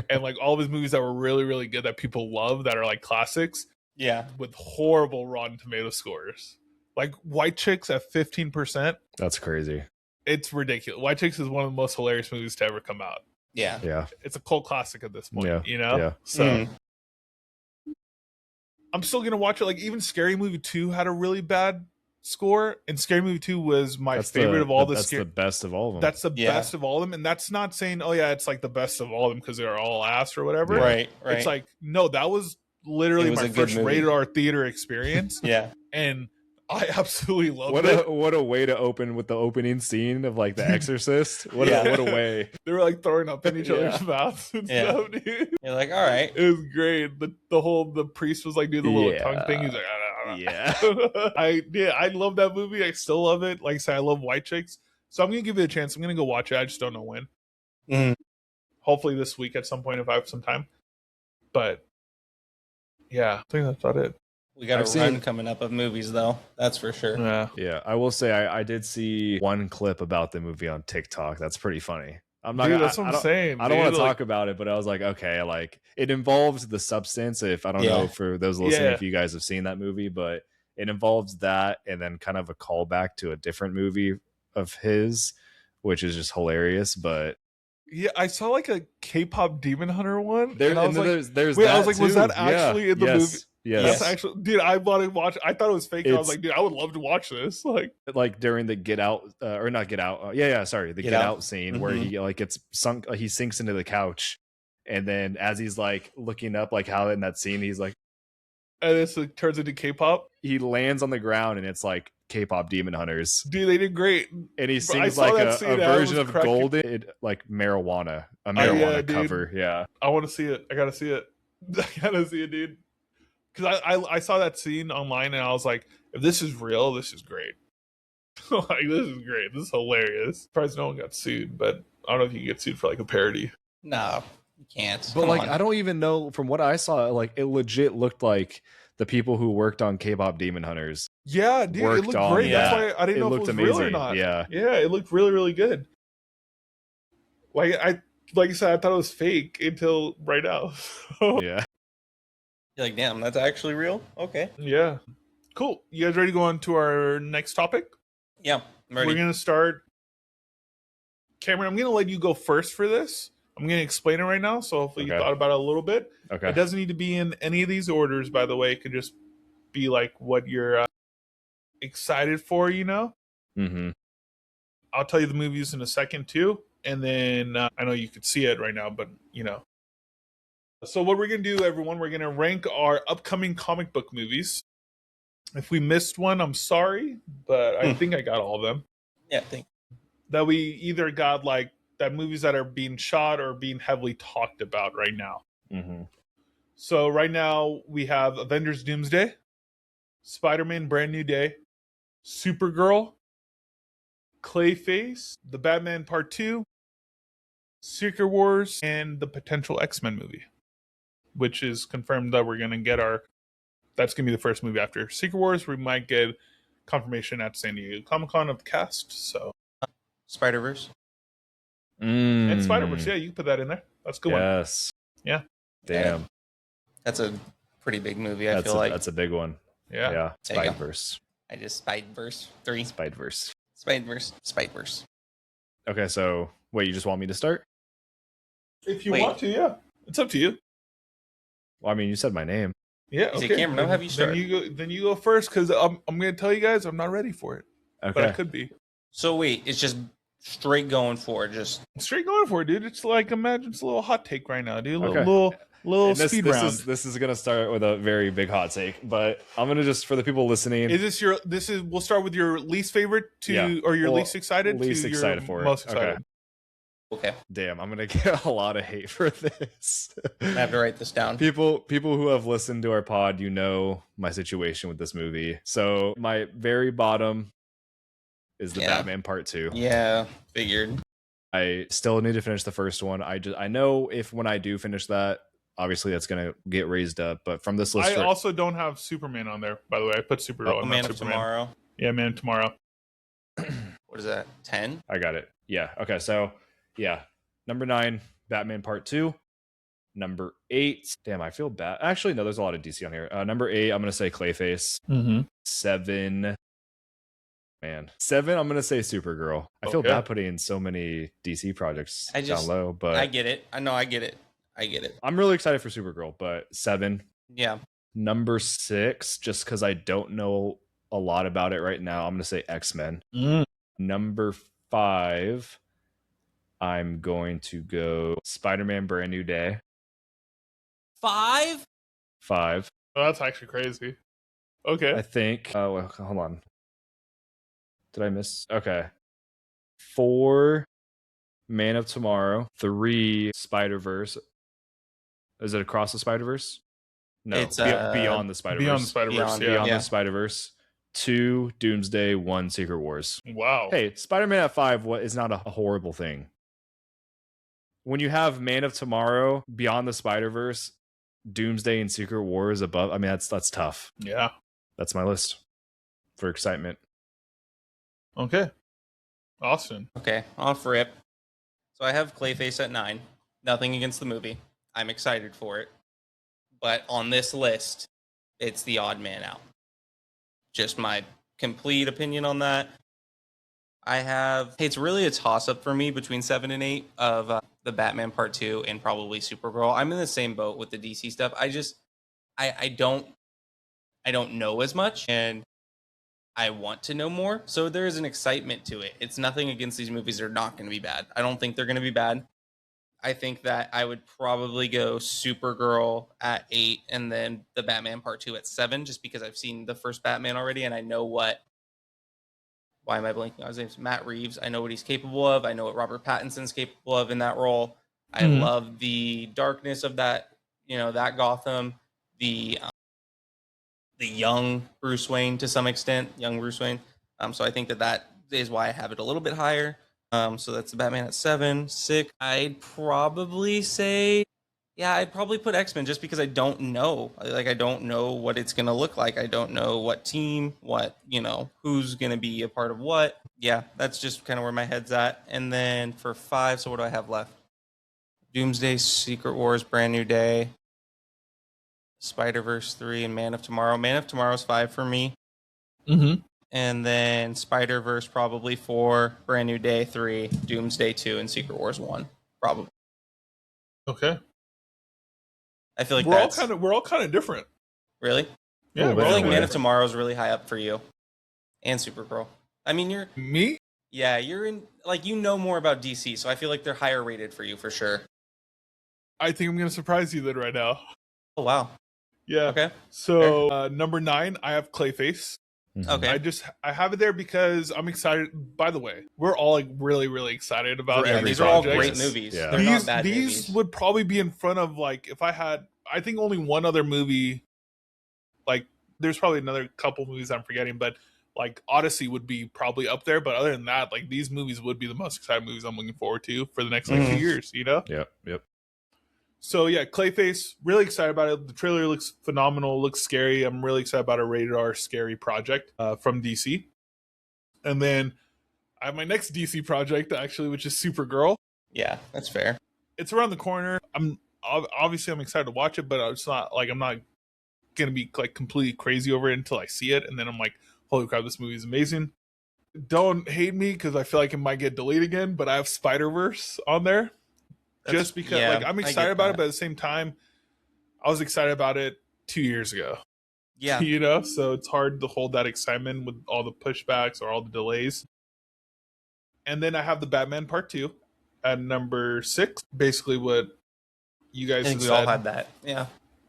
and like all of his movies that were really, really good that people love, that are like classics, with horrible Rotten Tomato scores. Like White Chicks at 15%. That's crazy. It's ridiculous. White Chicks is one of the most hilarious movies to ever come out. Yeah, it's a cult classic at this point. So I'm still gonna watch it. Like even Scary Movie 2 had a really bad score, and Scary Movie 2 was my favorite of all the. That's the best of all of them. That's the best of all of them, and that's not saying, oh yeah, it's like the best of all of them because they're all ass or whatever. Right. It's like, no, that was literally my first rated R theater experience. And I absolutely loved it. What a way to open with the opening scene of like The Exorcist. What a way. They were like throwing up in each other's mouths and stuff, dude. You're like, all right. It was great. The priest was like doing the little tongue thing. He's like, I love that movie. I still love it. Like I said, I love White Chicks. So I'm gonna give it a chance. I'm gonna go watch it. I just don't know when. Hopefully this week at some point if I have some time. But yeah, I think that's about it. We got a run coming up of movies, though. That's for sure. Yeah. I will say I did see one clip about the movie on TikTok. That's pretty funny. I'm not. Dude, that's what I'm saying. I don't want to talk about it, but I was like, okay, like it involves the substance. If I don't know for those listening, if you guys have seen that movie, but it involves that, and then kind of a callback to a different movie of his, which is just hilarious. But yeah, I saw like a K-pop Demon Hunter one. There's I was like, was that actually in the movie? Yes. That's actually, dude, I want to watch. I thought it was fake. I was like, dude, I would love to watch this. Like during the Get Out, or not Get Out. The Get Out scene where he like gets sunk. He sinks into the couch, and then as he's like looking up, like how in that scene he's like, and this turns into K-pop. He lands on the ground, and it's like K-pop Demon Hunters. Dude, they did great. And he sings like a version of Golden, like marijuana, a marijuana cover. Dude. Yeah, I want to see it. I gotta see it. I gotta see it, dude. Because I saw that scene online and I was like, if this is real, this is great. Like, this is great. This is hilarious. Surprised no one got sued, but I don't know if you can get sued for like a parody. No, you can't. But I don't even know. From what I saw, like it legit looked like the people who worked on K-pop Demon Hunters. Yeah, dude, it looked great. That's why I didn't know if it was amazing. Real or not. Yeah, it looked really, really good. Like I said, I thought it was fake until right now. Yeah. You're like, damn, that's actually real? Okay. Yeah. Cool. You guys ready to go on to our next topic? Yeah, I'm ready. We're gonna start. Cameron, I'm gonna let you go first for this. I'm gonna explain it right now, so hopefully you thought about it a little bit. Okay. It doesn't need to be in any of these orders, by the way. It could just be like what you're excited for, you know. Mm-hmm. I'll tell you the movies in a second too, and then I know you could see it right now, but you know. So what we're gonna do, everyone, we're gonna rank our upcoming comic book movies. If we missed one, I'm sorry, but I think I got all of them. Yeah, thank you. That we either got like that movies that are being shot or being heavily talked about right now. Mm-hmm. So right now we have Avengers Doomsday, Spider-Man Brand New Day, Supergirl, Clayface, The Batman Part 2, Secret Wars, and the potential X-Men movie, which is confirmed that we're going to get that's going to be the first movie after Secret Wars. We might get confirmation at San Diego Comic-Con of the cast. So Spider-Verse. And Spider-Verse, yeah, you can put that in there. That's a good one. Yes. Yeah. Damn. That's a pretty big movie, I feel like. That's a big one. Yeah. Yeah. Spider-Verse. I just Spider-Verse 3. Spider-Verse. Spider-Verse. Okay, so wait, you just want me to start? If you want to, yeah. It's up to you. Well, I mean, you said my name. Yeah, Is okay. it Cameron? I'll have you start. Then you go first, because I'm going to tell you guys I'm not ready for it. Okay. But I could be. So wait, it's just straight going for it, just straight going for it, dude. It's like, imagine it's a little hot take right now, dude. Okay. Little speed round. This is gonna start with a very big hot take, but I'm gonna just, for the people listening. We'll start with your least favorite or your least excited least to excited your for it. most excited. okay. Damn, I'm gonna get a lot of hate for this. I have to write this down. People who have listened to our pod, you know my situation with this movie. So my very bottom is the Batman Part 2. Yeah, figured. I still need to finish the first one. I know when I do finish that, obviously that's gonna get raised up. But from this list, I also don't have Superman on there, by the way. I put Supergirl. Man of Tomorrow. Yeah, Man of Tomorrow. What is that? 10? I got it. Yeah. Okay. So yeah, number 9, Batman Part 2. Number 8. Damn, I feel bad. Actually, no, there's a lot of DC on here. Number 8, I'm gonna say Clayface. 7. Man, 7. I'm gonna say Supergirl. I feel bad putting in so many DC projects down low, but I get it. I know, I get it. I'm really excited for Supergirl, but 7. Yeah. Number 6, just because I don't know a lot about it right now, I'm gonna say X-Men. Number 5, I'm going to go Spider-Man Brand New Day. 5? Oh, that's actually crazy. Okay. I think. Oh, well, hold on. Did I miss? Okay. 4, Man of Tomorrow. 3, Spider-Verse. Is it Across the Spider-Verse? No, it's Beyond the Spider-Verse. Beyond the Spider-Verse. Beyond the Spider-Verse. 2, Doomsday. 1, Secret Wars. Wow. Hey, Spider-Man at 5 is not a horrible thing. When you have Man of Tomorrow, Beyond the Spider-Verse, Doomsday and Secret Wars above, I mean, that's tough. Yeah. That's my list for excitement. Okay. Austin. Okay, off rip. So I have Clayface at 9. Nothing against the movie. I'm excited for it. But on this list, it's the odd man out. Just my complete opinion on that. It's really a toss-up for me between 7 and 8 of the Batman Part 2 and probably Supergirl. I'm in the same boat with the DC stuff. I don't know as much, and I want to know more. So there is an excitement to it. It's nothing against these movies. They're not going to be bad. I don't think they're going to be bad. I think that I would probably go Supergirl at 8 and then the Batman Part 2 at 7, just because I've seen the first Batman already and I know why am I blanking on his name? Matt Reeves. I know what he's capable of. I know what Robert Pattinson's capable of in that role. I love the darkness of that, that Gotham, the young Bruce Wayne to some extent, So I think that is why I have it a little bit higher. So that's the Batman at 7. 6, I'd probably say, I'd probably put X-Men just because I don't know. I don't know what it's going to look like. I don't know what team, who's going to be a part of what. Yeah, that's just kind of where my head's at. And then for 5, so what do I have left? Doomsday, Secret Wars, Brand New Day, Spider-Verse 3, and Man of Tomorrow. Man of Tomorrow's 5 for me. And then Spider-Verse probably 4, Brand New Day 3, Doomsday 2, and Secret Wars 1 probably. Okay. I feel like we're all kind of different. Really? Yeah, I feel like Man of Tomorrow is really high up for you, and Supergirl. I mean, you're me. Yeah, you're in more about DC, so I feel like they're higher rated for you for sure. I think I'm gonna surprise you then right now. Oh wow. Yeah. Okay. So number 9, I have Clayface. Okay. I have it there because I'm excited. By the way, we're all like really, really excited about these these are all projects. great movies. Yeah. They're not bad These movies. would probably be in front of like if I had. I think only one other movie. Like there's probably another couple movies I'm forgetting, but like Odyssey would be probably up there. But other than that, like these movies would be the most exciting movies I'm looking forward to for the next like 2 years. You know? Yep. So yeah, Clayface, really excited about it. The trailer looks phenomenal, looks scary. I'm really excited about a rated R scary project from DC. And then I have my next DC project actually, which is Supergirl. Yeah, that's fair. It's around the corner. I'm excited to watch it, but it's not like I'm not gonna be like completely crazy over it until I see it, and then I'm like, holy crap, this movie is amazing. Don't hate me because I feel like it might get delayed again, but I have Spider-Verse on there. Just because like I'm excited about it, but at the same time, I was excited about it 2 years ago. Yeah. You know, so it's hard to hold that excitement with all the pushbacks or all the delays. And then I have the Batman Part 2 at number 6. Basically what you guys I think have we said. all had that. Yeah.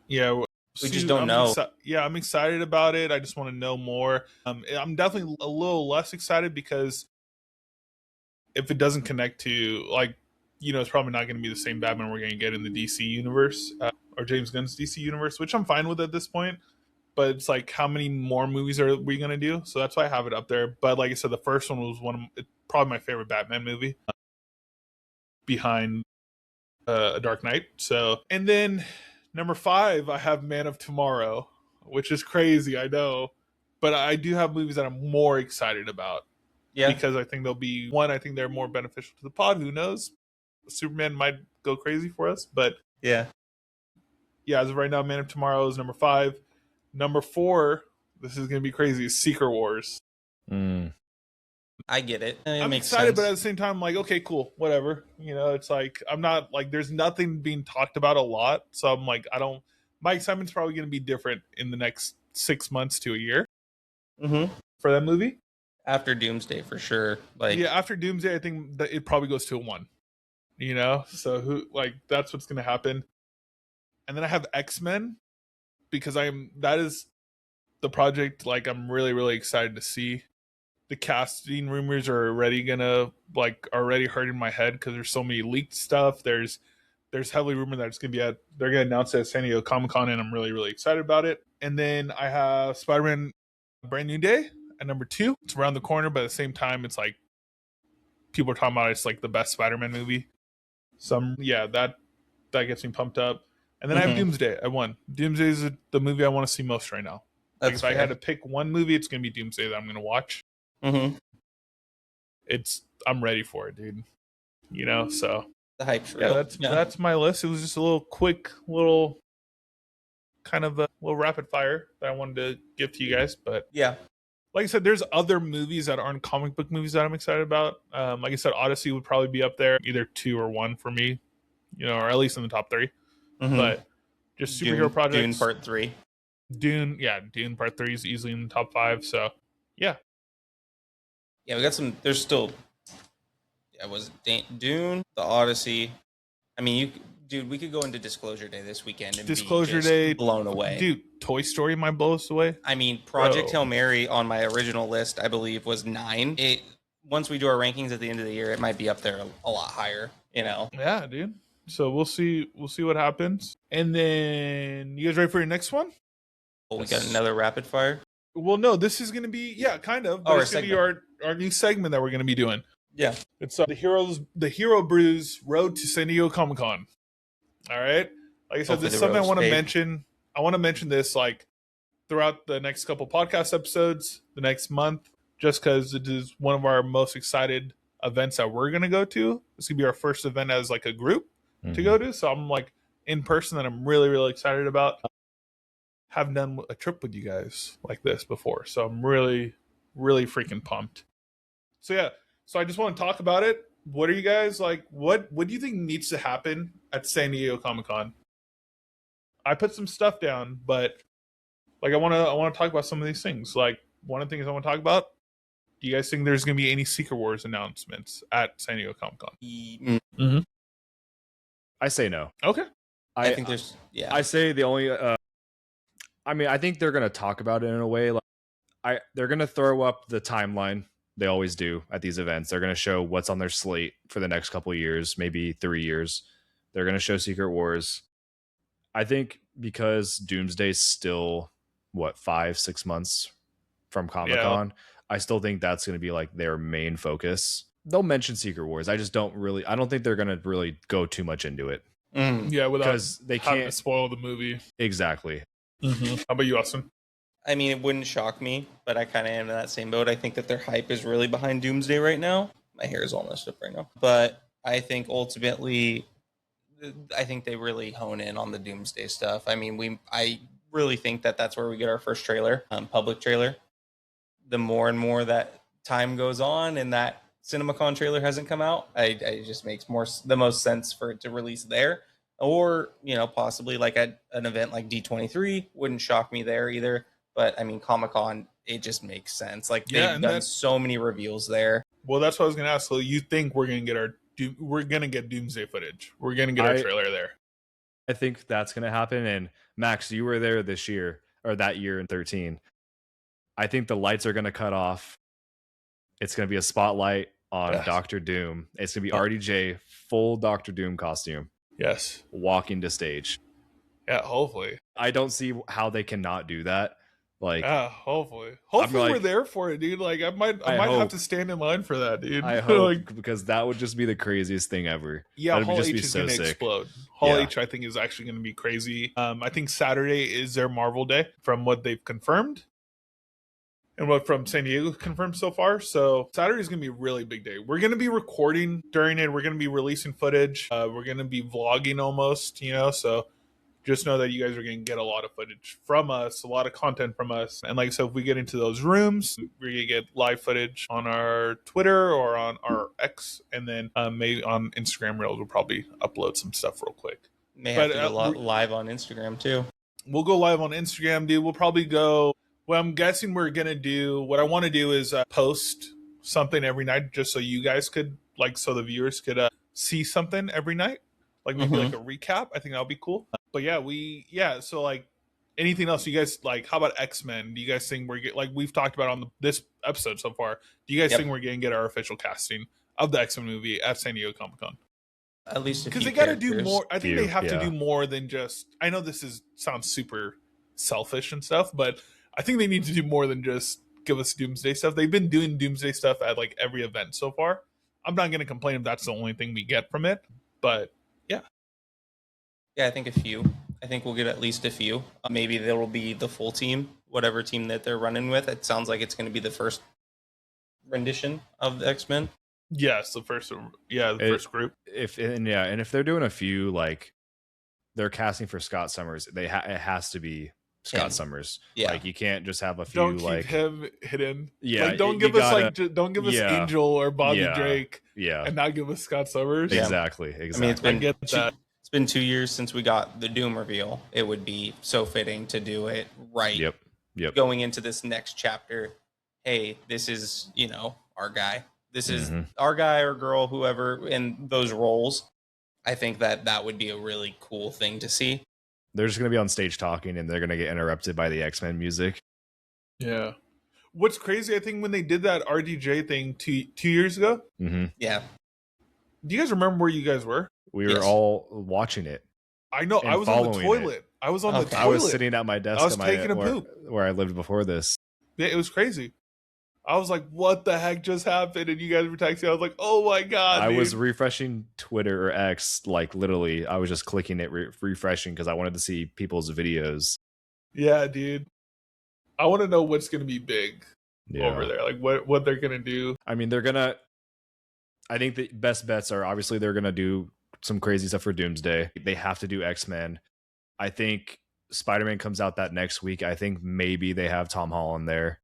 Yeah. We just don't know. I'm excited about it. I just want to know more. I'm definitely a little less excited because if it doesn't connect to like, you know, it's probably not going to be the same Batman we're going to get in the DC universe or James Gunn's DC universe, which I'm fine with at this point. But it's like, how many more movies are we going to do? So that's why I have it up there. But like I said, the first one was probably my favorite Batman movie behind A Dark Knight. So, and then number 5, I have Man of Tomorrow, which is crazy, I know. But I do have movies that I'm more excited about. Yeah. Because I think I think they're more beneficial to the pod. Who knows? Superman might go crazy for us, but yeah, as of right now, Man of Tomorrow is number 5. Number 4, this is gonna be crazy, is Secret Wars. I get it. I'm excited, but at the same time, I'm like, okay, cool, whatever. You know, it's like I'm not like there's nothing being talked about a lot, so I'm like, my excitement's probably gonna be different in the next 6 months to a year for that movie. After Doomsday, for sure. Like, yeah, after Doomsday, I think that it probably goes to a 1. You know, so that's what's gonna happen. And then I have X-Men because that is the project like I'm really, really excited to see. The casting rumors are already hurting my head because there's so many leaked stuff. There's heavily rumored that it's gonna be they're gonna announce it at San Diego Comic-Con, and I'm really, really excited about it. And then I have Spider-Man Brand New Day at number 2. It's around the corner, but at the same time, it's like people are talking about it's like the best Spider-Man movie. So that gets me pumped up. And then I have Doomsday at 1. Doomsday is the movie I want to see most right now. Like if I had to pick one movie, it's gonna be Doomsday that I'm gonna watch. I'm ready for it, dude. You know, so the hype's real. That's my list. It was just a little quick, kind of a little rapid fire that I wanted to give to you guys. But yeah, like I said, there's other movies that aren't comic book movies that I'm excited about. Like I said, Odyssey would probably be up there, either 2 or 1 for me, you know, or at least in the top 3. But just superhero projects. Dune Part 3. Dune Part 3 is easily in the top 5. So, yeah. Yeah, we got some. There's still. Yeah, was Dune, the Odyssey. I mean, we could go into Disclosure Day this weekend and Disclosure be Day blown away. Dude, Toy Story might blow us away. I mean, Project Hail Mary on my original list, I believe, was 9. Once we do our rankings at the end of the year, it might be up there a lot higher. You know. Yeah, dude. So we'll see what happens. And then you guys ready for your next one? Well, we got another rapid fire. Well, no, this is going to be kind of. But it's going to be our new segment that we're going to be doing. Yeah, it's the Hero Brews Road to San Diego Comic-Con. All right, like I said, this is something I want to mention. I want to mention this like throughout the next couple podcast episodes, the next month, just because it is one of our most excited events that we're going to go to. This could be our first event as like a group to go to. So I'm like in person that I'm really, really excited about. Haven't done a trip with you guys like this before. So I'm really, really freaking pumped. So yeah, so I just want to talk about it. What are you guys like? What do you think needs to happen at San Diego Comic-Con? I put some stuff down, but like I want to talk about some of these things. Like one of the things I want to talk about. Do you guys think there's going to be any Secret Wars announcements at San Diego Comic-Con? Mm-hmm. I say no. Okay. I think there's I say the only I mean, I think they're going to talk about it in a way like they're going to throw up the timeline. They always do at these events. They're going to show what's on their slate for the next couple of years, maybe 3 years. They're going to show Secret Wars. I think because Doomsday's still 5-6 months from Comic-Con, yeah. I still think that's going to be like their main focus. They'll mention Secret Wars. I don't think they're going to really go too much into it. Yeah, without they can't spoil the movie. Exactly. Mm-hmm. How about you, Austin? I mean, it wouldn't shock me, but I kind of am in that same boat. I think that their hype is really behind Doomsday right now. My hair is all messed up right now. But I think ultimately, I think they really hone in on the Doomsday stuff. I mean, I really think that that's where we get our first trailer, public trailer. The more and more that time goes on and that CinemaCon trailer hasn't come out, it just makes the most sense for it to release there. Or, possibly like at an event like D23, wouldn't shock me there either. But I mean, Comic-Con, it just makes sense. Like they've done so many reveals there. Well, that's what I was going to ask. So you think we're going to get Doomsday footage? We're going to get our trailer there? I think that's going to happen. And Max, you were there this year or that year in 13. I think the lights are going to cut off. It's going to be a spotlight on Doctor Doom. It's going to be RDJ, full Doctor Doom costume. Yes. Walking to stage. Yeah, hopefully. I don't see how they cannot do that. Like, hopefully we're there for it, dude. Like, I might have to stand in line for that, dude. I hope, because that would just be the craziest thing ever. Yeah, Hall H is going to explode. Hall H, I think, is actually going to be crazy. I think Saturday is their Marvel Day, from what they've confirmed, and what from San Diego confirmed so far. So Saturday is going to be a really big day. We're going to be recording during it. We're going to be releasing footage. We're going to be vlogging almost, so. Just know that you guys are going to get a lot of footage from us, a lot of content from us. And like I said, if we get into those rooms, we're going to get live footage on our Twitter or on our X. And then maybe on Instagram Reels, we'll probably upload some stuff real quick. May have to go live on Instagram too. We'll go live on Instagram, dude. We'll probably go, what I'm guessing we're going to do, what I want to do is post something every night just so you guys could, so the viewers could see something every night. Like maybe like a recap. I think that'll be cool. But yeah, so like anything else you guys like, how about X-Men? Do you guys think we've talked about on this episode so far, do you guys think we're going to get our official casting of the X-Men movie at San Diego Comic-Con? At least because they got to do more. I think they have to do more than just, I know this sounds super selfish and stuff, but I think they need to do more than just give us Doomsday stuff. They've been doing Doomsday stuff at like every event so far. I'm not going to complain if that's the only thing we get from it, but yeah, I think a few. I think we'll get at least a few. Maybe there will be the full team, whatever team that they're running with. It sounds like it's going to be the first rendition of the X-Men. Yes, the first group. And if they're doing a few, like they're casting for Scott Summers, it has to be Scott Summers. Yeah, like you can't just have a few. Don't keep him hidden. Yeah, like, don't give us Angel or Bobby Drake. Yeah, and not give us Scott Summers. Exactly. I mean, it's been 2 years since we got the Doom reveal. It would be so fitting to do it right. Yep. Going into this next chapter, hey, this is, our guy. This is our guy or girl, whoever in those roles. I think that would be a really cool thing to see. They're just going to be on stage talking and they're going to get interrupted by the X-Men music. Yeah. What's crazy, I think when they did that RDJ thing 2 years ago. Mm-hmm. Yeah. Do you guys remember where you guys were? We were all watching it. I know. I was on the toilet. I was on the toilet. I was sitting at my desk. I was taking a poop where I lived before this. Yeah, it was crazy. I was like, "What the heck just happened?" And you guys were texting. I was like, "Oh my god!" I was refreshing Twitter or X, like literally. I was just clicking it, refreshing because I wanted to see people's videos. Yeah, dude. I want to know what's going to be big over there. Like what they're going to do. I mean, I think the best bets are obviously they're going to do some crazy stuff for Doomsday. They have to do X-Men. I think Spider-Man comes out that next week. I think maybe they have Tom Holland there.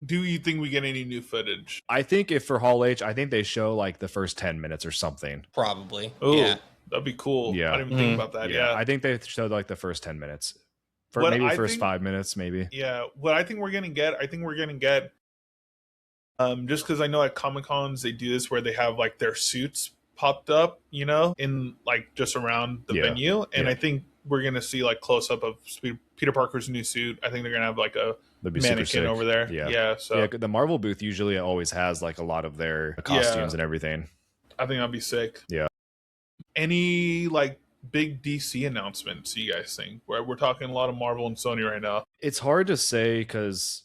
Do you think we get any new footage? I think if for Hall H, I think they show like the first 10 minutes or something. Probably. Oh, Yeah. that'd be cool. Yeah. I didn't even think about that. Yeah. I think they showed like the first 10 minutes. For What maybe I first think- 5 minutes, maybe. Yeah. What I think we're gonna get, just because I know at Comic Cons they do this where they have like their suits popped up, you know, in like just around the venue, and I think we're gonna see like close up of Peter Parker's new suit. I think they're gonna have like a mannequin over there. Yeah. So the Marvel booth usually always has like a lot of their costumes and everything. I think that'd be sick. Yeah. Any like big DC announcements you guys think? We're talking a lot of Marvel and Sony right now. It's hard to say because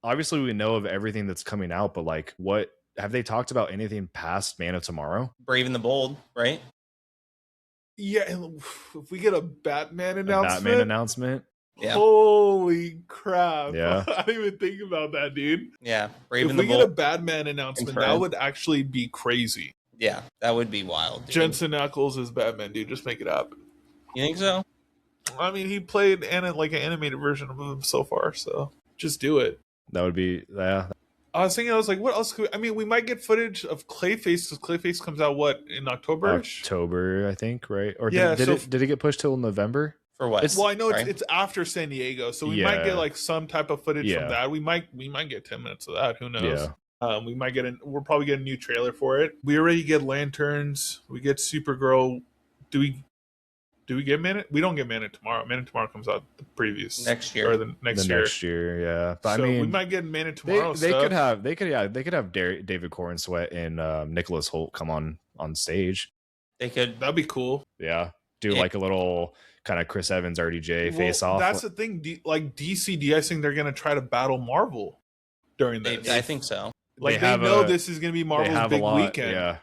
obviously we know of everything that's coming out, but like what have they talked about anything past Man of Tomorrow? Brave and the Bold, right? Yeah, if we get a Batman announcement. Yeah. Holy crap. Yeah. I didn't even think about that, dude. Yeah. Brave If and the we Bold. get a Batman announcement, Confirmed. that would actually be crazy. Yeah, that would be wild. Dude. Jensen Ackles is Batman, dude. Just make it happen. You think so? I mean, he played like an animated version of him so far, so just do it. That would be I was like, what else could we might get footage of Clayface, because Clayface comes out, in October? October, I think, right? Or Yeah, did it get pushed till November? For what? Well, I know it's after San Diego, so we might get like some type of footage from that. We might get 10 minutes of that. Who knows? Yeah. We might we'll probably get a new trailer for it. We already get Lanterns. We get Supergirl. Do we get Man? We don't get Man of Tomorrow. Man of Tomorrow comes out the previous next year or the next year. Yeah. But so I mean, we might get Man of Tomorrow. They could have David Cornsweet and Nicholas Hoult come on stage. They could. That'd be cool. Yeah. Do like a little kind of Chris Evans RDJ face off. That's the thing. Like DC, do you guys think they're gonna try to battle Marvel during this? I think so. Like they know this is gonna be Marvel's big weekend. Yeah.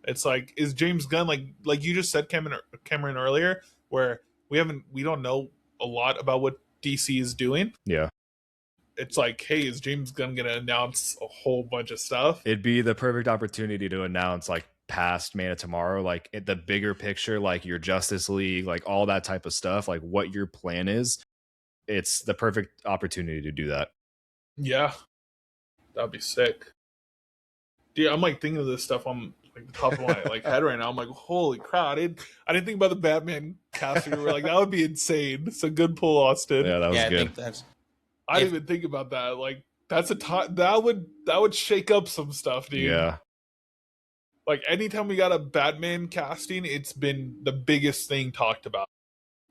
It's like, is James Gunn like you just said, Cameron earlier, where we don't know a lot about what DC is doing. Yeah. It's like, hey, is James Gunn gonna announce a whole bunch of stuff? It'd be the perfect opportunity to announce like past Man of Tomorrow, like the bigger picture, like your Justice League, like all that type of stuff, like what your plan is. It's the perfect opportunity to do that. Yeah. That'd be sick. Dude, I'm like thinking of this stuff on like the top of my like head right now. I'm like, holy crap! I didn't think about the Batman casting. We're like, that would be insane. It's a good pull, Austin. Yeah, that was good. I didn't even think about that. Like, that's that would shake up some stuff, dude. Yeah. Like anytime we got a Batman casting, it's been the biggest thing talked about.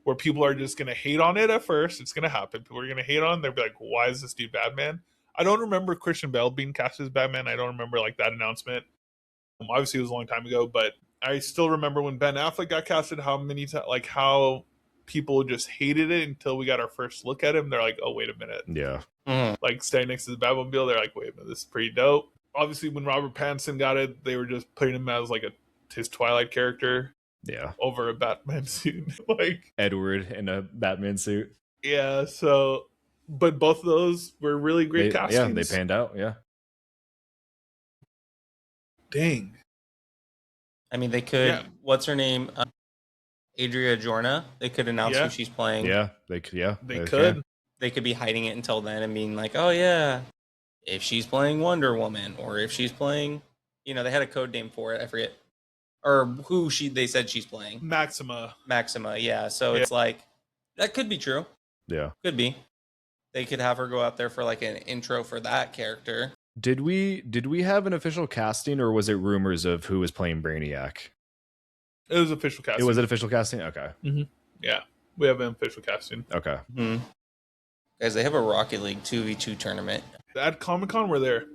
Where people are just gonna hate on it at first. It's gonna happen. People are gonna hate on it. They'll be like, why is this dude Batman? I don't remember Christian Bale being cast as Batman. I don't remember like that announcement. Obviously, it was a long time ago, but I still remember when Ben Affleck got casted. How people just hated it until we got our first look at him. They're like, "Oh, wait a minute!" Yeah, like standing next to the Batmobile, they're like, "Wait a minute, this is pretty dope." Obviously, when Robert Pattinson got it, they were just putting him as like his Twilight character. Yeah, over a Batman suit, like Edward in a Batman suit. Yeah, so. But both of those were really great castings. Yeah, they panned out. Yeah. Dang. I mean, they could. Yeah. What's her name? Adria Jorna. They could announce who she's playing. Yeah, they could. Yeah, they could. They could be hiding it until then and being like, "Oh yeah, if she's playing Wonder Woman, or if she's playing, they had a code name for it. I forget, or who they said she's playing. Maxima. Yeah. So it's like that could be true. Yeah, could be. They could have her go out there for like an intro for that character. Did we have an official casting, or was it rumors of who was playing Brainiac? It was official casting. It was an official casting? Okay. Mm-hmm. Yeah, we have an official casting. Okay. Mm-hmm. Guys, they have a Rocket League 2v2 tournament. At Comic-Con, we're there.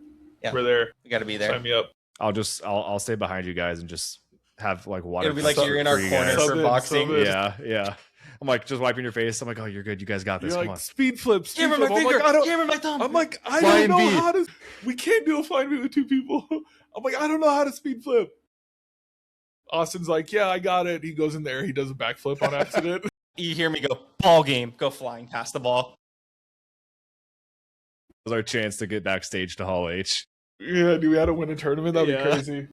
Yeah. We're there. We got to be there. Sign me up. I'll stay behind you guys and just have like water. It'll be like you're in our corner for boxing. Yeah. I'm like just wiping your face. I'm like, oh, you're good. You guys got this. You're Come like, on. Speed flips. Give her my finger. Give her my thumb. I'm like, I don't know how to. We can't do a flying V with two people. I'm like, I don't know how to speed flip. Austin's like, yeah, I got it. He goes in there. He does a backflip on accident. You hear me go, ball game. Go flying past the ball. That was our chance to get backstage to Hall H. Yeah, do we had to win a tournament? That'd be crazy.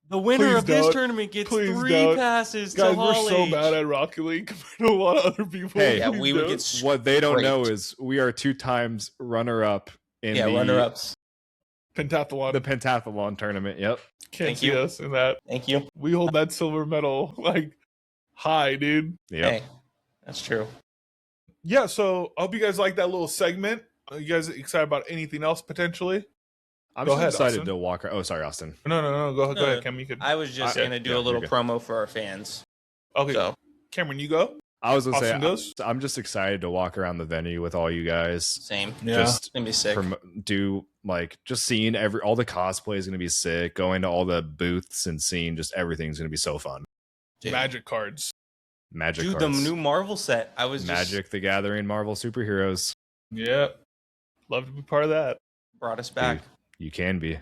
The winner of this tournament gets 3 passes to Hall H. Guys, we're so bad at Rocket League compared to a lot of other people. Hey, yeah, we would get what they don't know is we are 2 times runner-up in Yeah, the runner-ups. Pentathlon. the pentathlon tournament. Yep. Can't Thank see you. us in that. Thank you. We hold that silver medal like high, dude. Yep. Hey, that's true. Yeah, so I hope you guys like that little segment. Are you guys excited about anything else potentially? I'm Go just ahead, excited Austin. to walk. Oh, sorry, Austin. No. Go No, ahead, Cam. You could. I was just Okay. gonna do Yeah, a little you're good. promo for our fans. Okay, So Cameron, you go. I was gonna Austin say goes? I'm just excited to walk around the venue with all you guys. same. Yeah. Just It's gonna be sick. do like just seeing all the cosplay is gonna be sick. Going to all the booths and seeing just everything's gonna be so fun. Dude. Magic cards. Magic Dude, cards. the new Marvel set. I was Magic the Gathering Marvel superheroes. Yeah. Love to be part of that. brought us back. Dude, you can be.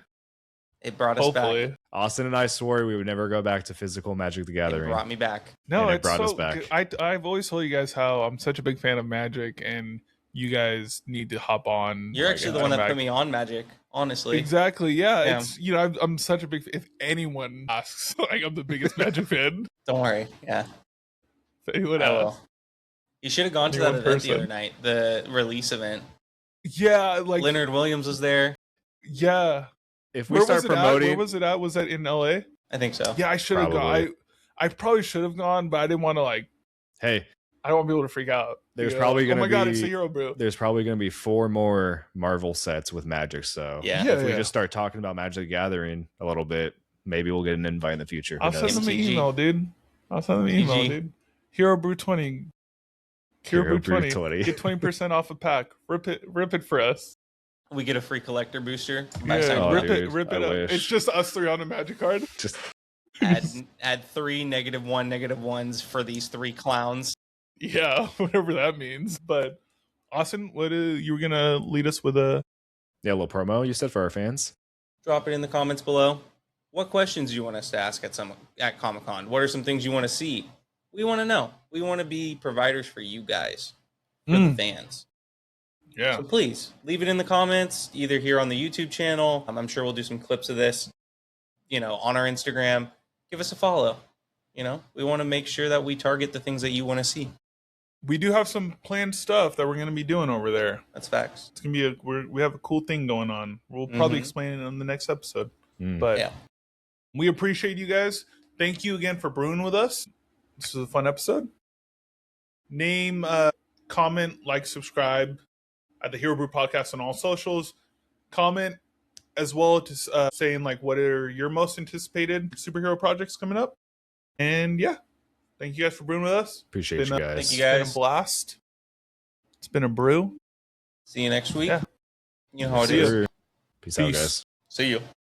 It brought us back. Hopefully. Austin and I swore we would never go back to physical Magic the It Gathering. brought me back. No, And it it's brought us so back. good. I've always told you guys how I'm such a big fan of Magic, and you guys need to hop on. You're like, actually and the one come that back. put me on Magic, honestly. Exactly. Yeah. Yeah. It's I'm such a big. If anyone asks, like I'm the biggest Magic fan. Don't worry. Yeah. If anyone I will. asks. You should have gone to Only that one event the person. other night, the release event. Yeah. Like. Leonard Williams was there. Yeah. If we Where start was it at? promoting, Where was it at? Was that in LA? I think so. Yeah, I should have gone. Probably. I probably should have gone, but I didn't want to like. hey, I don't want people to freak out. There's You know? probably Oh gonna my god, it's be- a Hero Brew. there's probably going to be 4 more Marvel sets with Magic. So Yeah. Yeah. if we just start talking about Magic the Gathering a little bit, maybe we'll get an invite in the future. Who I'll send knows? them an MTG. email, dude. I'll send them an email, MTG. dude. Hero Brew 20. Hero Brew 20. 20. Get 20% off a pack. Rip it for us. We get a free collector booster. Yeah, Oh, rip dude, it I up. wish. It's just us 3 on a Magic card. Just add 3 -1 -1s for these 3 clowns. Yeah, whatever that means. But Austin, you were gonna lead us with a yeah, a little promo you said for our fans. Drop it in the comments below. What questions do you want us to ask at Comic-Con? What are some things you want to see? We want to know. We want to be providers for you guys, for the fans. yeah. So please leave it in the comments, either here on the YouTube channel. I'm sure we'll do some clips of this, on our Instagram. Give us a follow. We want to make sure that we target the things that you want to see. We do have some planned stuff that we're gonna be doing over there. That's facts. It's gonna be we have a cool thing going on. We'll probably Mhm. explain it on the next episode. Mm. But Yeah. we appreciate you guys. Thank you again for brewing with us. This was a fun episode. Name, comment, like, subscribe at the Hero Brew Podcast on all socials. Comment as well to saying like what are your most anticipated superhero projects coming up. And yeah, thank you guys for brewing with us. Appreciate Been you a- guys. Thank you It's been guys. a blast. It's been a brew. See you next week. Yeah. You know how it See is. ya. Peace out, Peace. guys. See you.